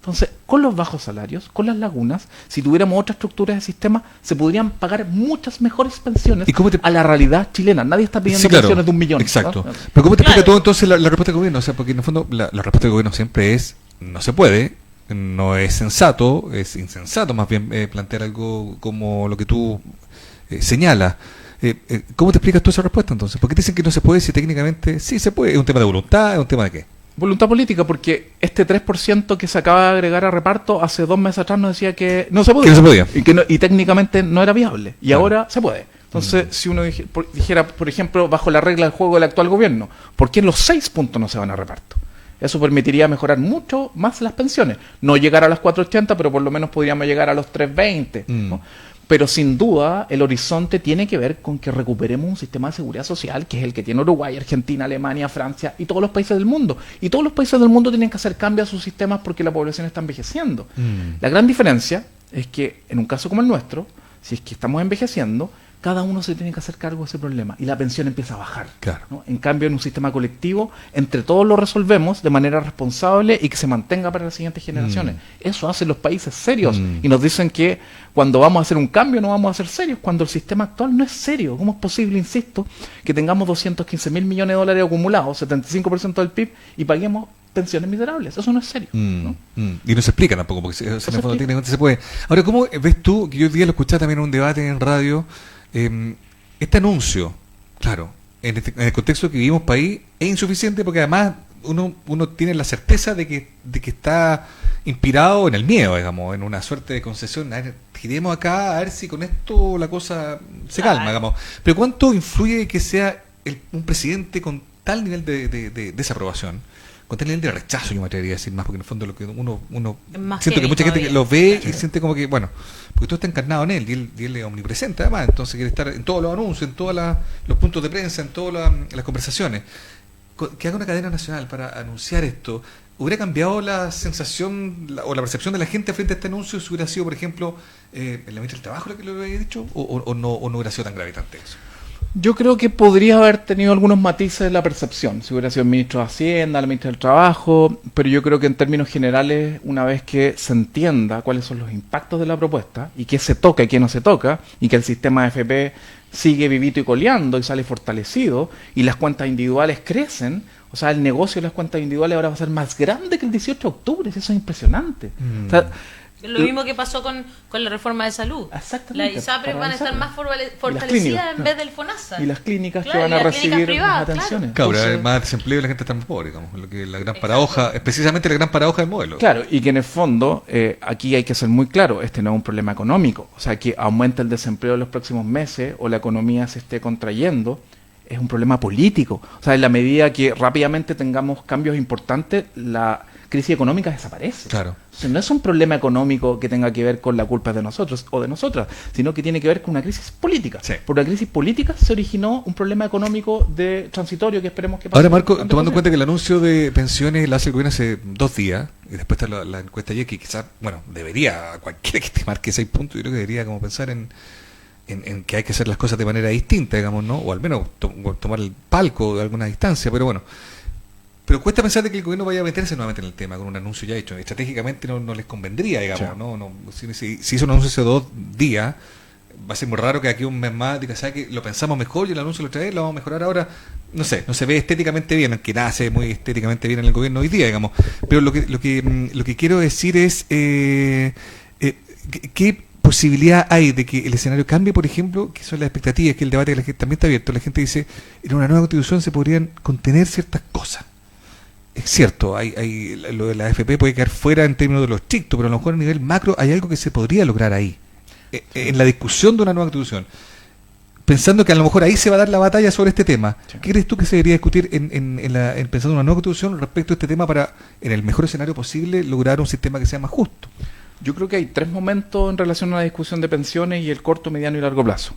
Entonces, con los bajos salarios, con las lagunas, si tuviéramos otra estructura de sistema, se podrían pagar muchas mejores pensiones ¿Y cómo te- a la realidad chilena. Nadie está pidiendo Sí, claro. pensiones de 1 millón. Exacto. ¿no? Pero ¿cómo te explica Claro. todo entonces la respuesta del gobierno? O sea, porque en el fondo la respuesta del gobierno siempre es, no se puede, no es sensato, es insensato más bien plantear algo como lo que tú señalas. ¿Cómo te explicas tú esa respuesta entonces? ¿Por qué te dicen que no se puede si técnicamente sí se puede? ¿Es un tema de voluntad? ¿Es un tema de qué? Voluntad política, porque este 3% que se acaba de agregar a reparto hace 2 meses atrás nos decía que no se podía. Que no se podía. Y técnicamente no era viable. Y Claro. ahora se puede. Entonces, si uno dijera, por ejemplo, bajo la regla del juego del actual gobierno, ¿por qué los 6 puntos no se van a reparto? Eso permitiría mejorar mucho más las pensiones. No llegar a las 480, pero por lo menos podríamos llegar a los 320. ¿no? Pero sin duda el horizonte tiene que ver con que recuperemos un sistema de seguridad social que es el que tiene Uruguay, Argentina, Alemania, Francia y todos los países del mundo. Y todos los países del mundo tienen que hacer cambios a sus sistemas porque la población está envejeciendo. La gran diferencia es que en un caso como el nuestro, si es que estamos envejeciendo, cada uno se tiene que hacer cargo de ese problema y la pensión empieza a bajar. Claro. ¿no? En cambio, en un sistema colectivo, entre todos lo resolvemos de manera responsable y que se mantenga para las siguientes generaciones. Eso hacen los países serios y nos dicen que cuando vamos a hacer un cambio no vamos a ser serios, cuando el sistema actual no es serio. ¿Cómo es posible, insisto, que tengamos 215.000 millones de dólares acumulados, 75% del PIB, y paguemos pensiones miserables? Eso no es serio. ¿no? Y no se explica tampoco, porque en el fondo explica. técnicamente se puede. Ahora, ¿cómo ves tú, que yo hoy día lo escuché también en un debate en radio, este anuncio, claro, en el contexto que vivimos país, es insuficiente porque además uno tiene la certeza de que está inspirado en el miedo, digamos, en una suerte de concesión. A ver, giremos acá, a ver si con esto la cosa se calma, digamos. Pero ¿cuánto influye que sea un presidente con tal nivel de desaprobación? Con tal nivel de rechazo, yo me atrevería a decir más, porque en el fondo lo que uno Es más siento que heavy mucha gente todavía. lo ve y siente como que, bueno, porque todo está encarnado en él y él es omnipresente además, entonces quiere estar en todos los anuncios, en todos los puntos de prensa, en todas las conversaciones. Que haga una cadena nacional para anunciar esto, ¿hubiera cambiado la sensación o la percepción de la gente frente a este anuncio si hubiera sido, por ejemplo, el ministro del Trabajo la que lo había dicho, o no hubiera sido tan gravitante eso? Yo creo que podría haber tenido algunos matices en la percepción, si hubiera sido el ministro de Hacienda, el ministro del Trabajo, pero yo creo que en términos generales, una vez que se entienda cuáles son los impactos de la propuesta, y qué se toca y qué no se toca, y que el sistema de FP sigue vivito y coleando y sale fortalecido, y las cuentas individuales crecen, o sea, el negocio de las cuentas individuales ahora va a ser más grande que el 18 de octubre, eso es impresionante. O sea, Lo mismo que pasó con la reforma de salud. Exactamente, Las ISAPRES para van a estar avanzar. más clínicas, fortalecidas en vez del FONASA. y las clínicas Claro, que van y a las clínicas recibir privadas, las atenciones. Claro, Entonces, hay más desempleo y la gente está más pobre, digamos, lo que la gran Exacto. paradoja, especialmente la gran paradoja del modelo. Claro, y que en el fondo, aquí hay que ser muy claro, este no es un problema económico. O sea, que aumente el desempleo en los próximos meses o la economía se esté contrayendo, es un problema político. O sea, en la medida que rápidamente tengamos cambios importantes, la crisis económica desaparece. Claro. O sea, no es un problema económico que tenga que ver con la culpa de nosotros o de nosotras, sino que tiene que ver con una crisis política. Sí. Por la crisis política se originó un problema económico de transitorio que esperemos que pase. Ahora, Marco, antes tomando en posible. cuenta que el anuncio de pensiones lo hace el gobierno hace 2 días, y después está la encuesta ayer, que quizás, bueno, debería, cualquiera que estimar que 6 puntos, yo creo que debería como pensar en que hay que hacer las cosas de manera distinta, digamos, ¿no? O al menos tomar el palco de alguna distancia, pero bueno. Pero cuesta pensar de que el gobierno vaya a meterse nuevamente en el tema con un anuncio ya hecho. Estratégicamente no les convendría, digamos, Sí. ¿no? Si hizo un anuncio hace 2 días, va a ser muy raro que aquí un mes más diga, ¿sabes qué? Lo pensamos mejor y el anuncio lo otra vez, lo vamos a mejorar ahora. No sé, no se ve estéticamente bien, aunque nada se ve muy estéticamente bien en el gobierno hoy día, digamos. Pero lo que quiero decir es ¿qué posibilidad hay de que el escenario cambie, por ejemplo, que son las expectativas, que el debate que la gente también está abierto? La gente dice, en una nueva constitución se podrían contener ciertas cosas. Es cierto, lo de la AFP puede quedar fuera en términos de lo estricto, pero a lo mejor a nivel macro hay algo que se podría lograr ahí, en la discusión de una nueva constitución. pensando que a lo mejor ahí se va a dar la batalla sobre este tema. Sí. ¿Qué crees tú que se debería discutir en pensando en una nueva constitución respecto a este tema para, en el mejor escenario posible, lograr un sistema que sea más justo? Yo creo que hay 3 momentos en relación a la discusión de pensiones y el corto, mediano y largo plazo.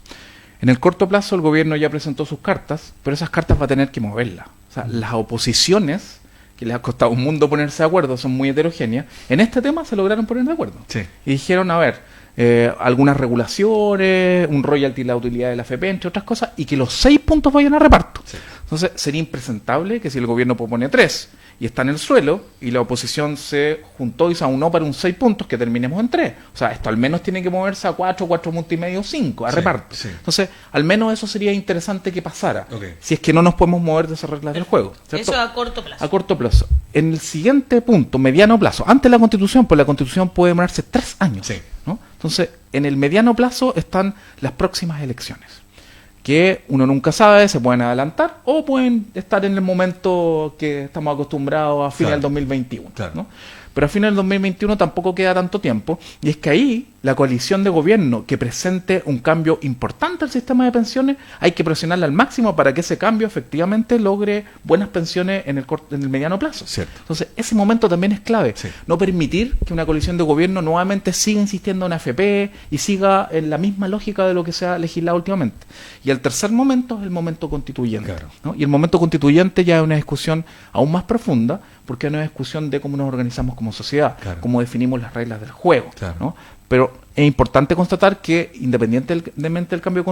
En el corto plazo el gobierno ya presentó sus cartas, pero esas cartas va a tener que moverlas. O sea, las oposiciones, que les ha costado un mundo ponerse de acuerdo, son muy heterogéneas, en este tema se lograron poner de acuerdo. Sí. Y dijeron, a ver, algunas regulaciones, un royalty y la utilidad de la AFP, entre otras cosas, y que los 6 puntos vayan a reparto. Sí. Entonces sería impresentable que si el gobierno propone 3 y está en el suelo y la oposición se juntó y se aunó para un 6 puntos, que terminemos en 3. O sea, esto al menos tiene que moverse a 4 puntos y medio, 5, a Sí, reparto. sí. Entonces, al menos eso sería interesante que pasara, Ok. si es que no nos podemos mover de esas reglas del juego, ¿cierto? Eso a corto plazo. A corto plazo. En el siguiente punto, mediano plazo, antes de la Constitución, pues la Constitución puede demorarse 3 años. Sí. ¿No? Entonces, en el mediano plazo están las próximas elecciones, que uno nunca sabe, se pueden adelantar o pueden estar en el momento que estamos acostumbrados a fin Claro. del 2021. Claro. ¿No? Pero a fin del 2021 tampoco queda tanto tiempo, y es que ahí la coalición de gobierno que presente un cambio importante al sistema de pensiones, hay que presionarla al máximo para que ese cambio efectivamente logre buenas pensiones en el mediano plazo. Cierto. Entonces, ese momento también es clave. Sí. No permitir que una coalición de gobierno nuevamente siga insistiendo en AFP y siga en la misma lógica de lo que se ha legislado últimamente. Y el tercer momento es el momento constituyente. Claro. ¿No? Y el momento constituyente ya es una discusión aún más profunda, porque es una discusión de cómo nos organizamos como sociedad, Claro. cómo definimos las reglas del juego. Claro. ¿No? Pero es importante constatar que, independientemente del cambio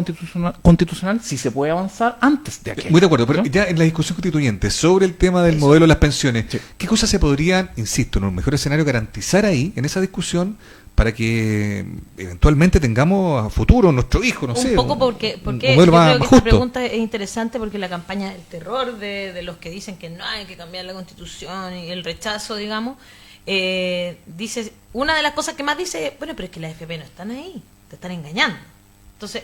constitucional, sí se puede avanzar antes de aquello. Muy de acuerdo, pero ¿No? ya en la discusión constituyente sobre el tema del modelo de las pensiones, Sí. ¿qué cosas se podrían, insisto, en un mejor escenario garantizar ahí, en esa discusión, para que eventualmente tengamos a futuro nuestro hijo, no un sé, poco porque un yo modelo más, creo que más esta justo? pregunta es interesante, porque la campaña del terror de los que dicen que no hay que cambiar la Constitución y el rechazo, digamos, dice, una de las cosas que más dice, bueno, pero es que las FP no están ahí, te están engañando. Entonces,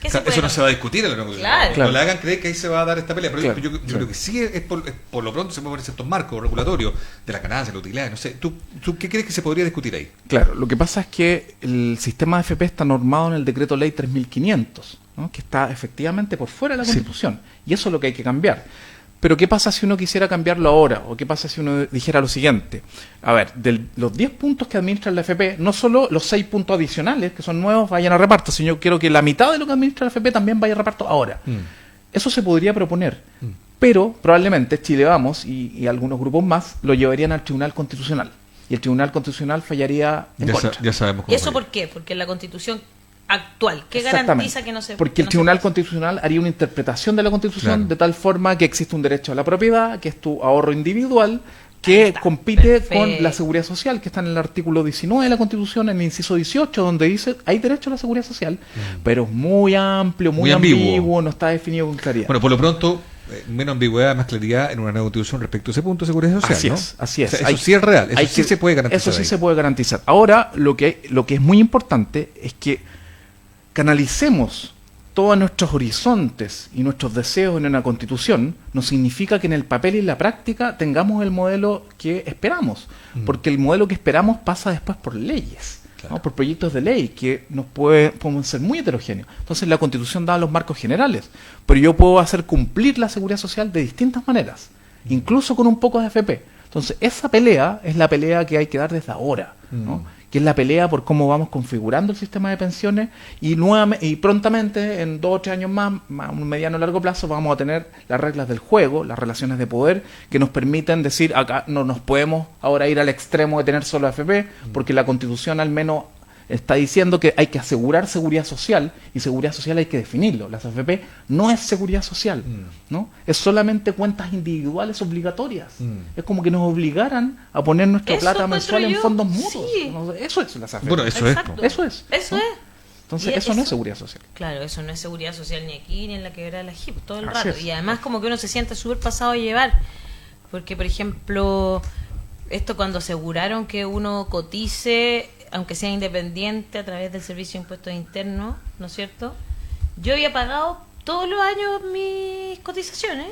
¿qué O sea, se puede eso no se va a cambiar? discutir en la nueva Constitución. Claro. No Claro. le hagan creer que ahí se va a dar esta pelea. Pero Claro, yo claro. creo que sí es por lo pronto se pueden poner ciertos marcos regulatorios de la ganancia, la utilidad, no sé. ¿Tú qué crees que se podría discutir ahí? Claro, lo que pasa es que el sistema de FP está normado en el decreto ley 3500, ¿no? Que está efectivamente por fuera de la Sí. Constitución. Y eso es lo que hay que cambiar. Pero ¿qué pasa si uno quisiera cambiarlo ahora? ¿O qué pasa si uno dijera lo siguiente? A ver, de los 10 puntos que administra la FP, no solo los 6 puntos adicionales, que son nuevos, vayan a reparto, sino yo quiero que la mitad de lo que administra la FP también vaya a reparto ahora. Eso se podría proponer. Pero probablemente Chile Vamos y algunos grupos más lo llevarían al Tribunal Constitucional. Y el Tribunal Constitucional fallaría en contra. Ya sabemos ¿Y cómo eso fue. por qué? Porque la Constitución actual, ¿qué Exactamente. garantiza que no se Porque que el no se Tribunal pase? Constitucional haría una interpretación de la Constitución Claro. de tal forma que existe un derecho a la propiedad, que es tu ahorro individual, que Ahí está. compite Perfecto. con la seguridad social, que está en el artículo 19 de la Constitución, en el inciso 18, donde dice hay derecho a la seguridad social, pero es muy amplio, muy Muy ambiguo. ambiguo, no está definido con claridad. Bueno, por lo pronto, menos ambigüedad, más claridad en una nueva constitución respecto a ese punto de seguridad social, Así ¿no? es, así es. O sea, Hay- eso sí es real, eso hay sí que- se puede garantizar. Eso sí ahí. se puede garantizar. Ahora, lo que es muy importante es que canalicemos todos nuestros horizontes y nuestros deseos en una constitución, no significa que en el papel y en la práctica tengamos el modelo que esperamos, porque el modelo que esperamos pasa después por leyes, Claro. ¿no? Por proyectos de ley que pueden ser muy heterogéneos. Entonces la constitución da los marcos generales, pero yo puedo hacer cumplir la seguridad social de distintas maneras, incluso con un poco de AFP. Entonces esa pelea es la pelea que hay que dar desde ahora, ¿no? Que es la pelea por cómo vamos configurando el sistema de pensiones y prontamente, en 2 o 3 años más, a un mediano o largo plazo, vamos a tener las reglas del juego, las relaciones de poder, que nos permiten decir, acá no nos podemos ahora ir al extremo de tener solo AFP, porque la Constitución al menos está diciendo que hay que asegurar seguridad social, y seguridad social hay que definirlo. Las AFP no es seguridad social, ¿no? Es solamente cuentas individuales obligatorias. Es como que nos obligaran a poner nuestra Eso plata encuentro mensual en yo, fondos mutuos. sí. ¿No? Eso es las AFP. Bueno, eso Exacto. es. Eso es. Eso ¿no? es. Entonces, Y eso no es seguridad social. Claro, eso no es seguridad social ni aquí ni en la quebrada de la JIP, todo el Así rato. es. Y además como que uno se siente súper pasado a llevar. Porque, por ejemplo, esto cuando aseguraron que uno cotice, aunque sea independiente, a través del Servicio de Impuestos Internos, ¿no es cierto? Yo había pagado todos los años mis cotizaciones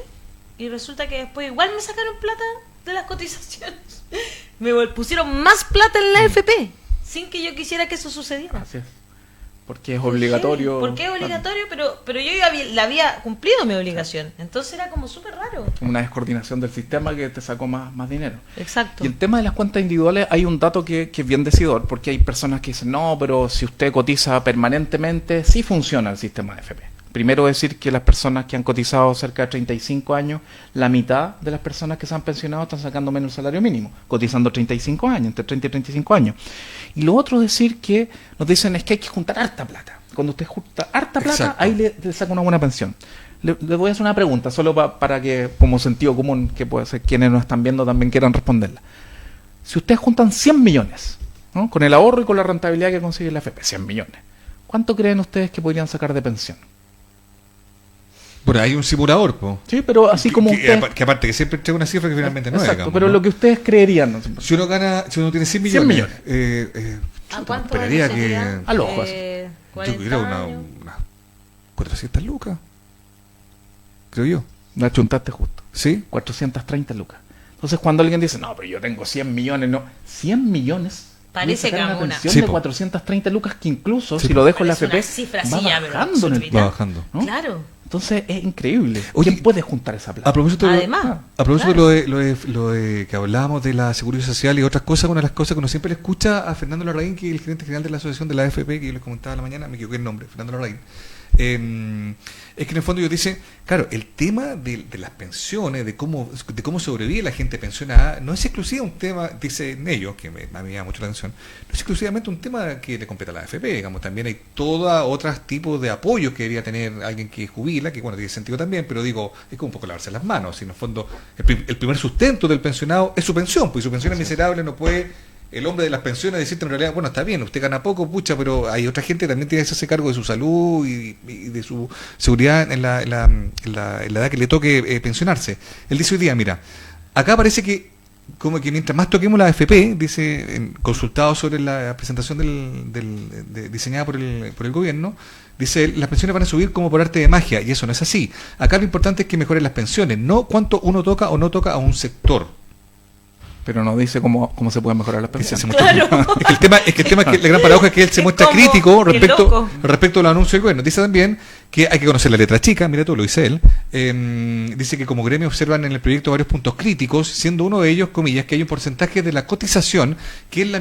y resulta que después igual me sacaron plata de las cotizaciones. Me pusieron más plata en la AFP sin que yo quisiera que eso sucediera. Así es. Porque es obligatorio. Porque es obligatorio, pero yo ya la había cumplido mi obligación. Entonces era como súper raro. Una descoordinación del sistema que te sacó más dinero. Exacto. Y el tema de las cuentas individuales, hay un dato que es bien decidor, porque hay personas que dicen, no, pero si usted cotiza permanentemente, sí funciona el sistema de FP. Primero decir que las personas que han cotizado cerca de 35 años, la mitad de las personas que se han pensionado están sacando menos el salario mínimo, cotizando 35 años, entre 30 y 35 años. Y lo otro decir que nos dicen es que hay que juntar harta plata. Cuando usted junta harta plata, Exacto. ahí le saca una buena pensión. Le voy a hacer una pregunta, solo para que, como sentido común, que puede ser quienes nos están viendo también quieran responderla. Si ustedes juntan 100 millones, ¿no? Con el ahorro y con la rentabilidad que consigue la FP, 100 millones, ¿cuánto creen ustedes que podrían sacar de pensión? Bueno, hay un simulador, po. Sí, pero así como ustedes... Que aparte que siempre entrega una cifra que finalmente no es, Exacto, digamos, pero ¿no? lo que ustedes creerían, ¿no? Si uno tiene 100 millones, 100 millones. ¿A chuta, cuánto esperaría años que sería? Al ojo, así. 40 yo creo unas 400 lucas, creo yo. La chuntaste justo. ¿Sí? 430 lucas. Entonces, cuando alguien dice, no, pero yo tengo 100 millones, no. 100 millones. Parece puede sacar que una una. pensión Sí, de po. 430 lucas que incluso, Sí, si po. lo dejo en la Parece una FP, cifra va así ya, pero bajando en el absurda. tiempo. Va bajando. ¿no? Claro. Entonces, es increíble. Oye, ¿Quién puede juntar esa plata? A propósito, Además. a propósito claro. lo de que hablábamos de la seguridad social y otras cosas, una de las cosas que uno siempre le escucha a Fernando Larraín, que es el gerente general de la asociación de la AFP, que yo les comentaba a la mañana, me equivoqué el nombre, Fernando Larraín, es que en el fondo ellos dicen, claro, el tema de las pensiones, de cómo sobrevive la gente pensionada, no es exclusivo un tema, dicen ellos, que a mí me llama mucho la atención, no es exclusivamente un tema que le compete a la AFP, digamos, también hay todos otros tipos de apoyos que debería tener alguien que jubila, que bueno, tiene sentido también, pero digo, es como un poco lavarse las manos, y en el fondo el primer sustento del pensionado es su pensión, pues su pensión es miserable, no puede el hombre de las pensiones decirte en realidad, bueno, está bien, usted gana poco, pucha, pero hay otra gente que también tiene que hacerse cargo de su salud y de su seguridad en la edad que le toque pensionarse. Él dice hoy día, mira, acá parece que como que mientras más toquemos la AFP, dice, consultado sobre la presentación diseñada por el gobierno, dice, las pensiones van a subir como por arte de magia, y eso no es así. Acá lo importante es que mejoren las pensiones, no cuánto uno toca o no toca a un sector. Pero no dice cómo se pueden mejorar las Se pensiones. muestra- Claro. Es que el tema es que la gran paradoja es que él se Es muestra como, crítico qué loco. respecto a los anuncios del gobierno. Dice también que hay que conocer la letra chica, mira tú, lo dice él. Dice que como gremio observan en el proyecto varios puntos críticos, siendo uno de ellos, comillas, que hay un porcentaje de la cotización que es la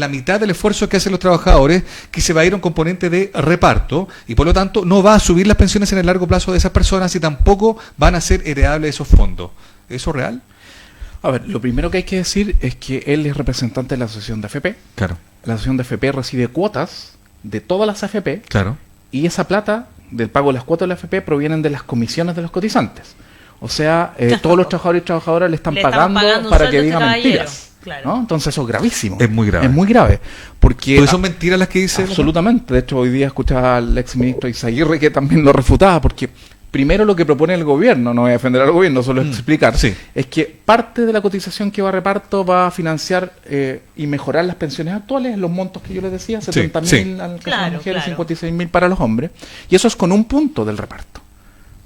mitad del esfuerzo que hacen los trabajadores, que se va a ir a un componente de reparto y por lo tanto no va a subir las pensiones en el largo plazo de esas personas y tampoco van a ser heredables esos fondos. ¿Eso es real? A ver, lo primero que hay que decir es que él es representante de la asociación de AFP. Claro, La asociación de AFP recibe cuotas de todas las AFP claro. y esa plata del pago de las cuotas de la AFP provienen de las comisiones de los cotizantes. O sea, todos los trabajadores y trabajadoras le están pagando un para sueldo que a este diga caballero. mentiras. Claro. ¿No? Entonces eso es gravísimo. Es muy grave. Es muy grave. Porque ¿Porque son mentiras las que dice? absolutamente. De hecho, hoy día escuchaba al ex ministro Izaguirre que también lo refutaba, porque primero lo que propone el gobierno, no voy a defender al gobierno, solo explicar, sí. es que parte de la cotización que va a reparto va a financiar y mejorar las pensiones actuales, los montos que yo les decía, 70.000 sí. al caso de Claro, las mujeres, claro. 56.000 para los hombres, y eso es con un punto del reparto.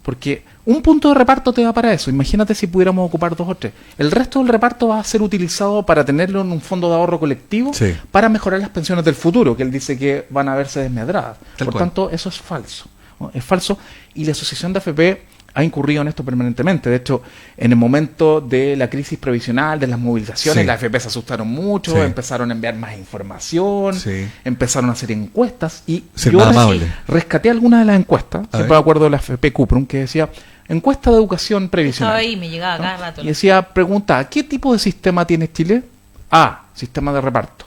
Porque un punto de reparto te da para eso. Imagínate si pudiéramos ocupar 2 o 3. El resto del reparto va a ser utilizado para tenerlo en un fondo de ahorro colectivo Sí. para mejorar las pensiones del futuro, que él dice que van a verse desmedradas. Tal Por cual. tanto, eso es falso, ¿no? Es falso, y la asociación de AFP ha incurrido en esto permanentemente. De hecho, en el momento de la crisis previsional, de las movilizaciones, Sí. las AFP se asustaron mucho, Sí. empezaron a enviar más información, Sí. empezaron a hacer encuestas, y Ser yo más amable. rescaté algunas de las encuestas, A siempre ver. me acuerdo de la AFP Cuprum, que decía, encuesta de educación previsional. Estaba ahí, me llegaba cada rato. Y decía, pregunta, ¿qué tipo de sistema tiene Chile? A, sistema de reparto.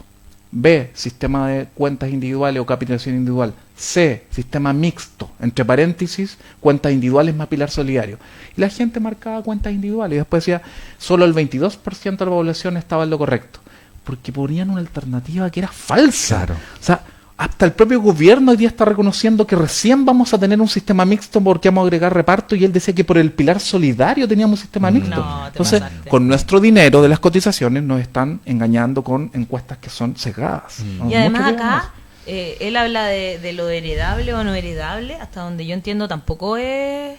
B, sistema de cuentas individuales o capitalización individual. C, sistema mixto, entre paréntesis, cuentas individuales más pilar solidario. Y la gente marcaba cuentas individuales y después decía, solo el 22% de la población estaba en lo correcto. Porque ponían una alternativa que era falsa. Claro. O sea, hasta el propio gobierno hoy día está reconociendo que recién vamos a tener un sistema mixto porque vamos a agregar reparto, y él decía que por el pilar solidario teníamos un sistema mixto. No, te Entonces, pasaste. con nuestro dinero de las cotizaciones nos están engañando con encuestas que son sesgadas. ¿no? Y además Mucho cuidado acá, él habla de lo heredable o no heredable, hasta donde yo entiendo tampoco es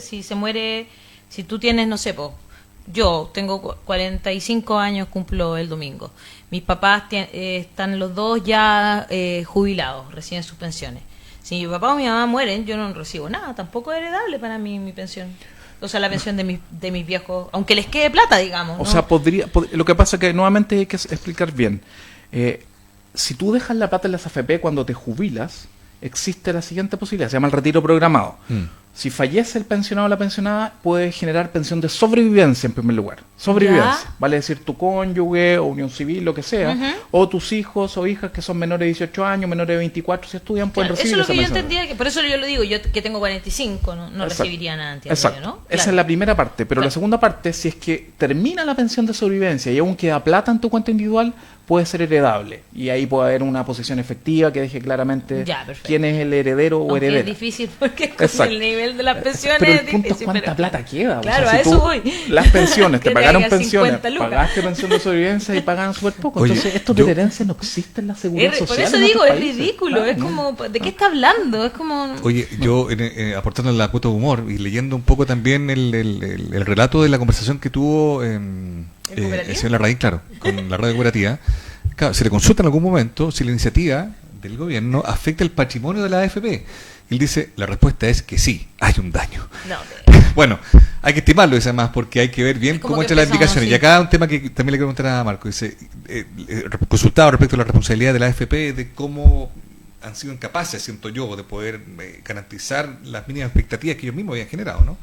si se muere, si tú tienes, no sé, Yo tengo 45 años, cumplo el domingo. Mis papás están los dos ya jubilados, reciben sus pensiones. Si mi papá o mi mamá mueren, yo no recibo nada, tampoco es heredable para mí mi pensión. O sea, la pensión de mis viejos, aunque les quede plata, digamos, ¿no? O sea, lo que pasa es que nuevamente hay que explicar bien. Si tú dejas la plata en las AFP cuando te jubilas, existe la siguiente posibilidad, se llama el retiro programado. Si fallece el pensionado o la pensionada, puede generar pensión de sobrevivencia en primer lugar. Sobrevivencia, ¿Ya? vale decir tu cónyuge o unión civil, lo que sea, o tus hijos o hijas que son menores de 18 años, menores de 24, si estudian, pueden Claro, recibir eso es lo esa que yo pensión. entendía, por eso yo lo digo, yo que tengo 45, no Exacto. recibiría nada, entiendo Exacto. yo, ¿no? Esa Claro. es la primera parte, pero Claro. la segunda parte, si es que termina la pensión de sobrevivencia y aún queda plata en tu cuenta individual, puede ser heredable. Y ahí puede haber una posición efectiva que deje claramente Ya, perfecto. quién es el heredero o Aunque heredera. es difícil porque con Exacto. el nivel de las pensiones Pero el es punto es difícil. cuánta pero- plata queda. Claro, o sea, a si eso tú- voy. Las pensiones, Que te te pagaron caigan pensiones, 50 lucas. pagaste pensión de sobrevivencia y pagan súper poco. Oye, Entonces, esto yo- de herencia no existe en la seguridad Por social. eso en digo, nuestros es países. ridículo, Claro, es ¿no? como, ¿de qué está hablando? Es como... Oye, yo aportando la cuota de humor y leyendo un poco también el relato de la conversación que tuvo ¿En el cooperativa? señor Larraín, claro, con la radio cooperativa, claro, se le consulta en algún momento si la iniciativa del gobierno afecta el patrimonio de la AFP. Él dice, la respuesta es que sí, hay un daño. No, Bueno, hay que estimarlo, dice además, porque hay que ver bien Es como cómo que entran las empezamos, implicaciones. sí. Y acá un tema que también le quiero preguntar a Marco. Dice, consultado respecto a la responsabilidad de la AFP, de cómo han sido incapaces, siento yo, de poder garantizar las mínimas expectativas que ellos mismos habían generado, ¿no?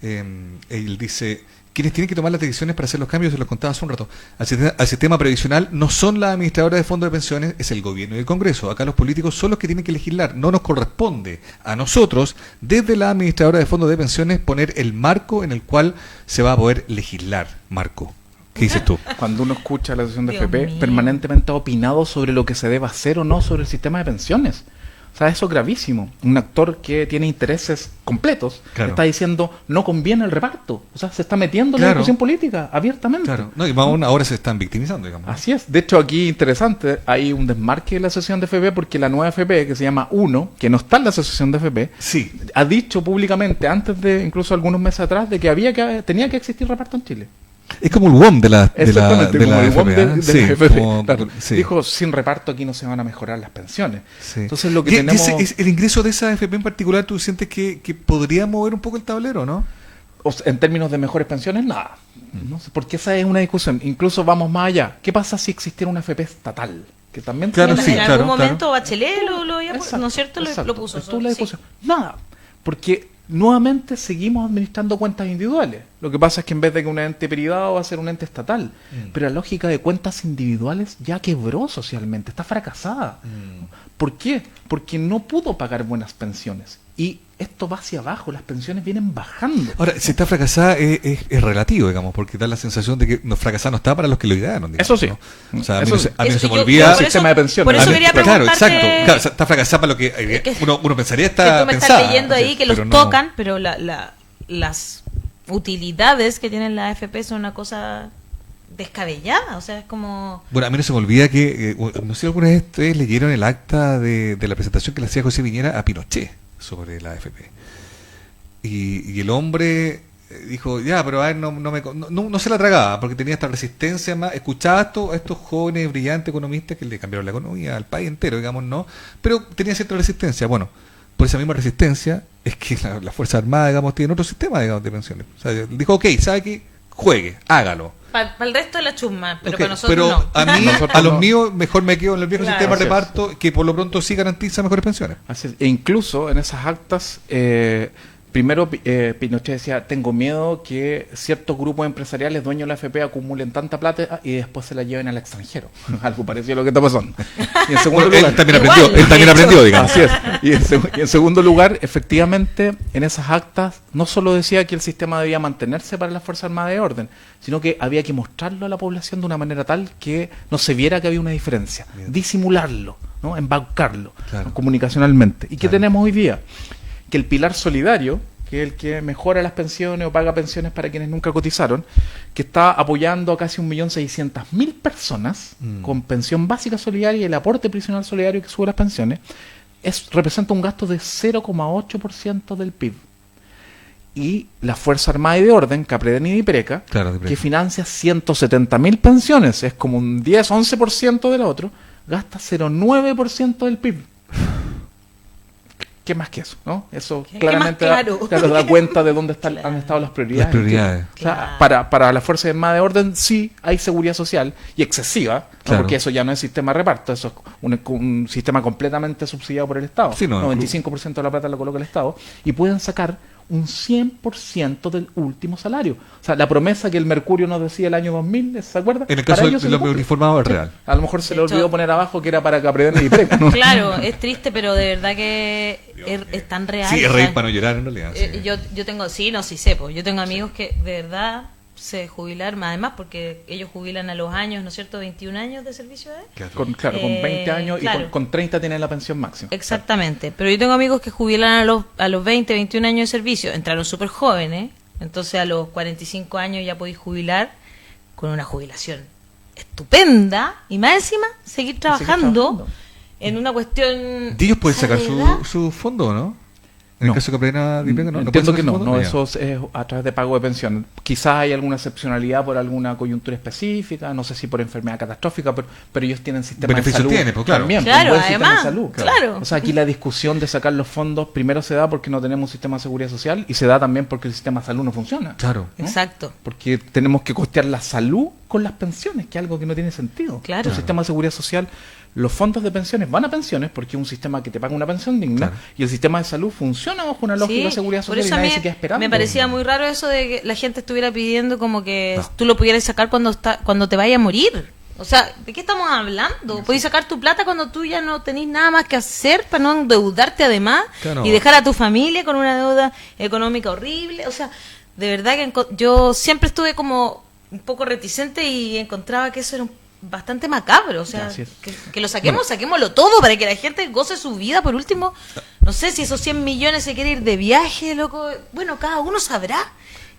Él dice, quienes tienen que tomar las decisiones para hacer los cambios, se los contaba hace un rato, al sistema previsional no son las administradoras de fondos de pensiones, es el gobierno y el Congreso. Acá los políticos son los que tienen que legislar. No nos corresponde a nosotros, desde la administradora de fondos de pensiones, poner el marco en el cual se va a poder legislar. Marco, ¿qué dices tú? Cuando uno escucha a la asociación de Dios FP, mío. permanentemente ha opinado sobre lo que se debe hacer o no sobre el sistema de pensiones. O sea, eso es gravísimo. Un actor que tiene intereses completos Claro. está diciendo no conviene el reparto. O sea, se está metiendo en la Claro. discusión política abiertamente. Claro, no, y más aún ahora se están victimizando, digamos. Así es. De hecho, aquí interesante, hay un desmarque de la asociación de FP porque la nueva FP, que se llama UNO, que no está en la asociación de FP, Sí, ha dicho públicamente, antes incluso algunos meses atrás, de que tenía que existir reparto en Chile. es como el WOM de la Exactamente, de como la el WOM FP, ¿eh? de Sí, la FP. como- Claro. sí. Dijo, sin reparto aquí no se van a mejorar las pensiones. Sí. Entonces lo que ¿Qué- tenemos... el ingreso de esa AFP en particular, tú sientes que podría mover un poco el tablero, ¿no? O sea, en términos de mejores pensiones, nada. ¿No? Porque esa es una discusión. Incluso vamos más allá. ¿Qué pasa si existiera una FP estatal? Que también Claro, tiene- sí, en claro, algún claro. momento Bachelet lo había puesto, Exacto, ¿no es cierto? exacto. Lo puso. Estuvo la sí. discusión. Nada. Porque nuevamente seguimos administrando cuentas individuales. Lo que pasa es que en vez de que un ente privado va a ser un ente estatal. Pero la lógica de cuentas individuales ya quebró socialmente, está fracasada. ¿Por qué? Porque no pudo pagar buenas pensiones. Y esto va hacia abajo, las pensiones vienen bajando. Ahora, si está fracasada es relativo, digamos, porque da la sensación de que no fracasada no está para los que lo idearon. digamos, Eso sí. ¿no? O sea, a mí Eso no se, sí. a mí no Eso- se me yo- olvida... yo por sistema de pensiones. Por eso A mí- quería claro, preguntarte... exacto. Claro, o sea, está fracasada para lo que que- uno pensaría que está tú me pensada. estás leyendo ahí que los pero no- tocan, pero las utilidades que tienen la AFP son una cosa descabellada, o sea, es como... Bueno, a mí no se me olvida que, no sé si alguna vez ustedes leyeron el acta de la presentación que le hacía José Piñera a Pinochet sobre la AFP. Y el hombre dijo, ya, pero a ver, no se la tragaba, porque tenía esta resistencia más, escuchaba a estos jóvenes brillantes economistas que le cambiaron la economía al país entero, digamos, ¿no? Pero tenía cierta resistencia. Bueno, por esa misma resistencia es que la Fuerza Armada, digamos, tiene otro sistema, digamos, de pensiones. O sea, dijo, ok, ¿sabe qué? Juegue, hágalo. Para el resto de la chusma, pero Ok, para nosotros pero no. a mí, Nosotros a los no. míos, mejor me quedo en el viejo Claro. sistema de Así es. reparto, que por lo pronto sí garantiza mejores pensiones. Así es. E incluso en esas actas, primero Pinochet decía, tengo miedo que ciertos grupos empresariales dueños de la AFP acumulen tanta plata y después se la lleven al extranjero. Algo parecido a lo que está pasando. Y en segundo Bueno, lugar, él también Igual, aprendió, él también de hecho. aprendió, digamos. así es. Y en segundo lugar, efectivamente, en esas actas no solo decía que el sistema debía mantenerse para las Fuerzas Armadas de orden, sino que había que mostrarlo a la población de una manera tal que no se viera que había una diferencia. Bien. Disimularlo, ¿no? Embaucarlo, Claro. ¿no? Comunicacionalmente. ¿Y qué Claro. tenemos hoy día? Que el pilar solidario, que es el que mejora las pensiones o paga pensiones para quienes nunca cotizaron, que está apoyando a casi 1.600.000 personas con pensión básica solidaria y el aporte previsional solidario que sube las pensiones, representa un gasto de 0,8% del PIB. y la Fuerza Armada y de Orden, Capreden y Dipreca, Claro, Dipreca. que financia 170.000 pensiones, es como un 10-11% del otro, gasta 0,9% del PIB. ¿Qué más que eso? ¿No? Eso ¿Qué claramente más claro? da cuenta de dónde Claro. han estado las prioridades. Las prioridades. O sea, Claro. para la Fuerza Armada de Orden sí hay seguridad social y excesiva, ¿no? Claro. Porque eso ya no es sistema de reparto, eso es un sistema completamente subsidiado por el Estado. Sí, no, 95% de la plata la coloca el Estado y pueden sacar un 100% del último salario. O sea, la promesa que el Mercurio nos decía el año 2000, ¿se acuerdan? En el caso Para de ellos se los cumple. uniformados es Sí. real. A lo mejor se De le hecho- olvidó poner abajo que era para Capreden y Dipreca, ¿no? Claro, es triste, pero de verdad que es tan real. Sí, es o sea, reír para no llorar en realidad. sí. yo tengo, sí sé, pues, yo tengo amigos que de verdad se jubilaron, además porque ellos jubilan a los años, ¿no es cierto? 21 años de servicio de Qué atroz. Con 20 años y claro. con 30 tienen la pensión máxima. Exactamente, pero yo tengo amigos que jubilan a los 20, 21 años de servicio, entraron súper jóvenes, entonces a los 45 años ya podéis jubilar con una jubilación estupenda y más encima seguir trabajando en una cuestión... ¿Y ellos pueden sacar ¿sabes de edad? su fondo, no? En No. el caso de Capreden Dipreca, ¿no? Entiendo pueden que sacar su no, fondo? Ya. eso es a través de pago de pensión. Quizás hay alguna excepcionalidad por alguna coyuntura específica, no sé si por enfermedad catastrófica, pero ellos tienen sistemas de Beneficios salud. tienen, pues, claro. También, Claro, un buen sistema de además, salud. claro. O sea, aquí la discusión de sacar los fondos primero se da porque no tenemos un sistema de seguridad social y se da también porque el sistema de salud no funciona. Claro. ¿no? Exacto. Porque tenemos que costear la salud con las pensiones, que es algo que no tiene sentido. Claro. Un sistema de seguridad social, los fondos de pensiones van a pensiones porque es un sistema que te paga una pensión digna Claro. y el sistema de salud funciona bajo una lógica de seguridad por social y eso a nadie mí se queda esperando. me parecía muy raro eso de que la gente estuviera pidiendo como que No. tú lo pudieras sacar cuando te vayas a morir. O sea, ¿de qué estamos hablando? Podés sacar tu plata cuando tú ya no tenés nada más que hacer para no endeudarte además Claro. y dejar a tu familia con una deuda económica horrible. O sea, de verdad que yo siempre estuve como un poco reticente y encontraba que eso era bastante macabro. O sea, Así es. que lo saquemos, saquémoslo todo para que la gente goce su vida. Por último, no sé si esos 100 millones se quiere ir de viaje, loco. Bueno, cada uno sabrá.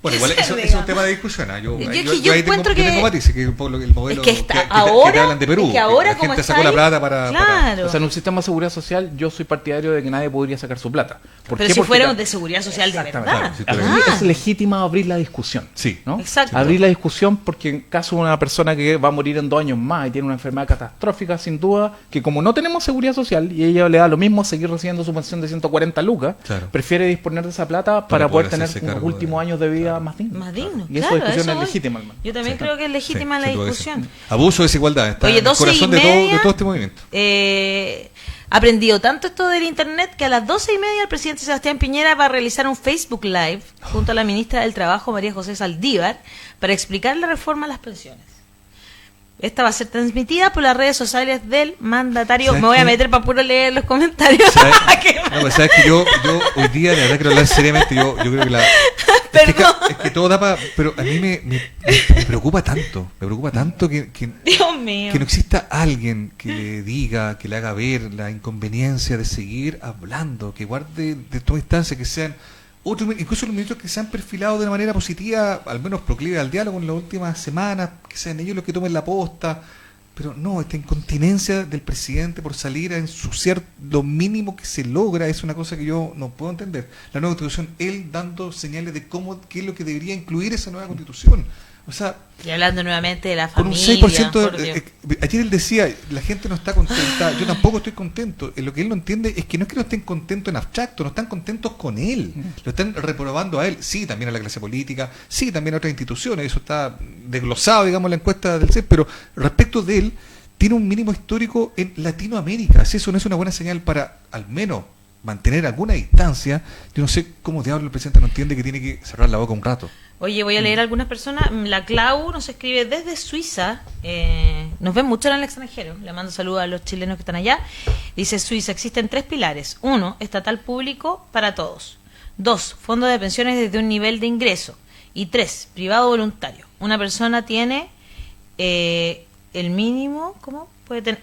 Bueno, ¿Qué igual se eso es diga? un tema de discusión. ¿ah? Yo Yo encuentro yo que- tengo matices, que por lo que el modelo Es que está- que te ahora- hablan de Perú. es que ahora la como gente está sacó la ahí, plata para... claro. O sea, en un sistema de seguridad social yo soy partidario de que nadie podría sacar su plata. ¿Por Pero qué? si Porque fuera ta- de seguridad social de Exactamente. verdad. Claro, si Aquí fuera- es legítima abrir la discusión. Sí. ¿no? Exacto. Abrir la discusión porque en caso de una persona que va a morir en 2 años más y tiene una enfermedad catastrófica, sin duda, que como no tenemos seguridad social y ella le da lo mismo seguir recibiendo su pensión de 140 lucas, Claro. prefiere disponer de esa plata Para para poder poder tener hacerse unos cargo últimos de- años de vida claro. más dignos. Más digno. Y esa claro, discusión eso es voy. legítima, hermano. Yo también Sí. creo que es legítima Sí, la sin duda que discusión. sí. Abuso, desigualdad. Está Oye, en el 12 y corazón de media, todo este movimiento. Aprendido tanto esto del internet que a las 12:30 el presidente Sebastián Piñera va a realizar un Facebook Live junto a la ministra del Trabajo María José Saldívar para explicar la reforma a las pensiones. Esta va a ser transmitida por las redes sociales del mandatario. ¿Sabes Me voy a qué? meter para puro leer los comentarios. ¿Sabes? Qué No, pues, sabes que yo hoy día, de verdad quiero hablar seriamente, yo creo que la... Perdón. Es que todo da para... Pero a mí me preocupa tanto, que Dios mío. no exista alguien que le diga, que le haga ver la inconveniencia de seguir hablando, que guarde de toda instancia, que sean otros, incluso los ministros que se han perfilado de una manera positiva, al menos proclive al diálogo en las últimas semanas, que sean ellos los que tomen la posta. Pero no, esta incontinencia del presidente por salir a ensuciar lo mínimo que se logra es una cosa que yo no puedo entender. La nueva constitución, él dando señales de qué es lo que debería incluir esa nueva constitución. O sea, Y hablando nuevamente de la con un familia. 6%, por Dios. ayer él decía, la gente no está contenta, yo tampoco estoy contento. Lo que él no entiende es que no es que no estén contentos en abstracto, no están contentos con él, lo están reprobando a él, sí, también a la clase política, sí, también a otras instituciones, eso está desglosado, digamos, en la encuesta del CEP, pero respecto de él, tiene un mínimo histórico en Latinoamérica, si eso no es una buena señal para, al menos, mantener alguna distancia, yo no sé cómo diablos el presidente no entiende que tiene que cerrar la boca un rato. Oye, voy a leer algunas personas. La Clau nos escribe desde Suiza. Nos ven mucho en el extranjero. Le mando saludos a los chilenos que están allá. Dice: Suiza, existen 3 pilares. 1, estatal público para todos. 2, fondo de pensiones desde un nivel de ingreso. Y 3, privado voluntario. Una persona tiene el mínimo. ¿Cómo puede tener?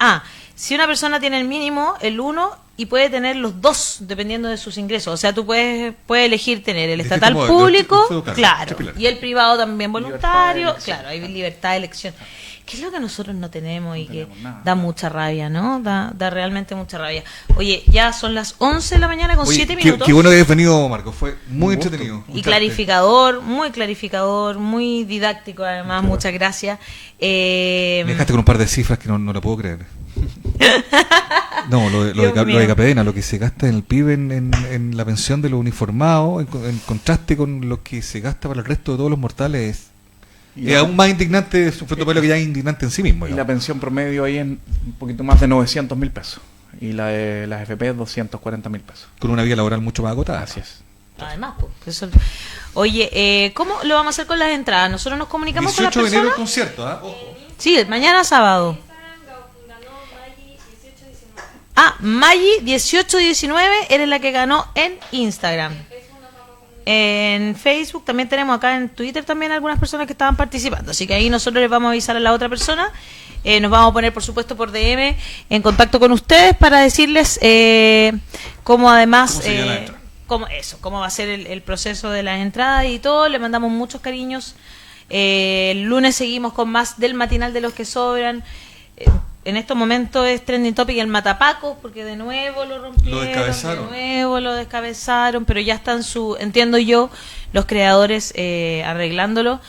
Si una persona tiene el mínimo, el 1, y puede tener los 2 dependiendo de sus ingresos. O sea, tú puedes elegir tener el Este estatal como público, claro, claro, tres pilares. y el privado también Libertad de voluntario, elección. claro, hay libertad de elección. ¿Qué es lo que nosotros no tenemos y No que tenemos nada. da mucha rabia, ¿no? Da realmente mucha rabia. Oye, ya son las 11 de la mañana con Oye, 7 qué, minutos. qué bueno que hayas venido, Marco. Fue muy Un gusto. entretenido. Y escucharte. clarificador, muy didáctico además, muchas gracias. Me dejaste con un par de cifras que no lo puedo creer. No, lo Dios de mío. Capedena, lo que se gasta en el PIB en la pensión de los uniformados, en contraste con lo que se gasta para el resto de todos los mortales, Y es aún más indignante, es un fenómeno que ya es indignante en sí mismo. Y la digamos. pensión promedio ahí en un poquito más de 900.000 pesos. Y la de las FP 240.000 pesos. Con una vida laboral mucho más agotada. Así es. Además, pues, oye, ¿cómo lo vamos a hacer con las entradas? ¿Nosotros nos comunicamos con las 18 de enero el personas? concierto, ¿ah? Ojo. Sí, mañana sábado. Maggi 1819, eres la que ganó en Instagram. En Facebook también tenemos acá en Twitter también algunas personas que estaban participando. Así que ahí nosotros les vamos a avisar a la otra persona. Nos vamos a poner, por supuesto, por DM en contacto con ustedes para decirles cómo además... ¿Cómo sería la entrada? cómo va a ser el proceso de las entradas y todo. Le mandamos muchos cariños. El lunes seguimos con más del matinal de los que sobran. En estos momentos es trending topic el Matapaco, porque de nuevo lo rompieron, Lo descabezaron. de nuevo lo descabezaron, pero ya están entiendo yo, los creadores arreglándolo.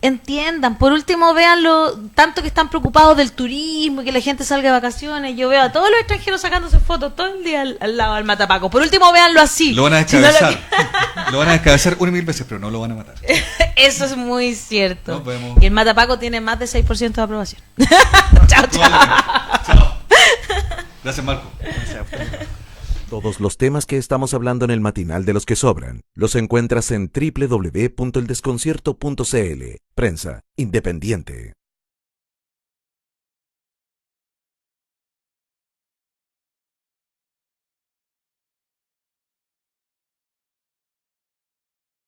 Entiendan, por último véanlo, tanto que están preocupados del turismo y que la gente salga de vacaciones. Yo veo a todos los extranjeros sacándose fotos todo el día al lado del Matapaco. Por último véanlo así. Lo van a Si no descabezar. Lo van a descabezar 1.000 veces, pero no lo van a matar. Eso es muy cierto. Nos vemos. Y el Matapaco tiene más de 6% de aprobación. Chao, chao. Chao. Gracias, Marco. Todos los temas que estamos hablando en el matinal de los que sobran los encuentras en www.eldesconcierto.cl. Prensa independiente.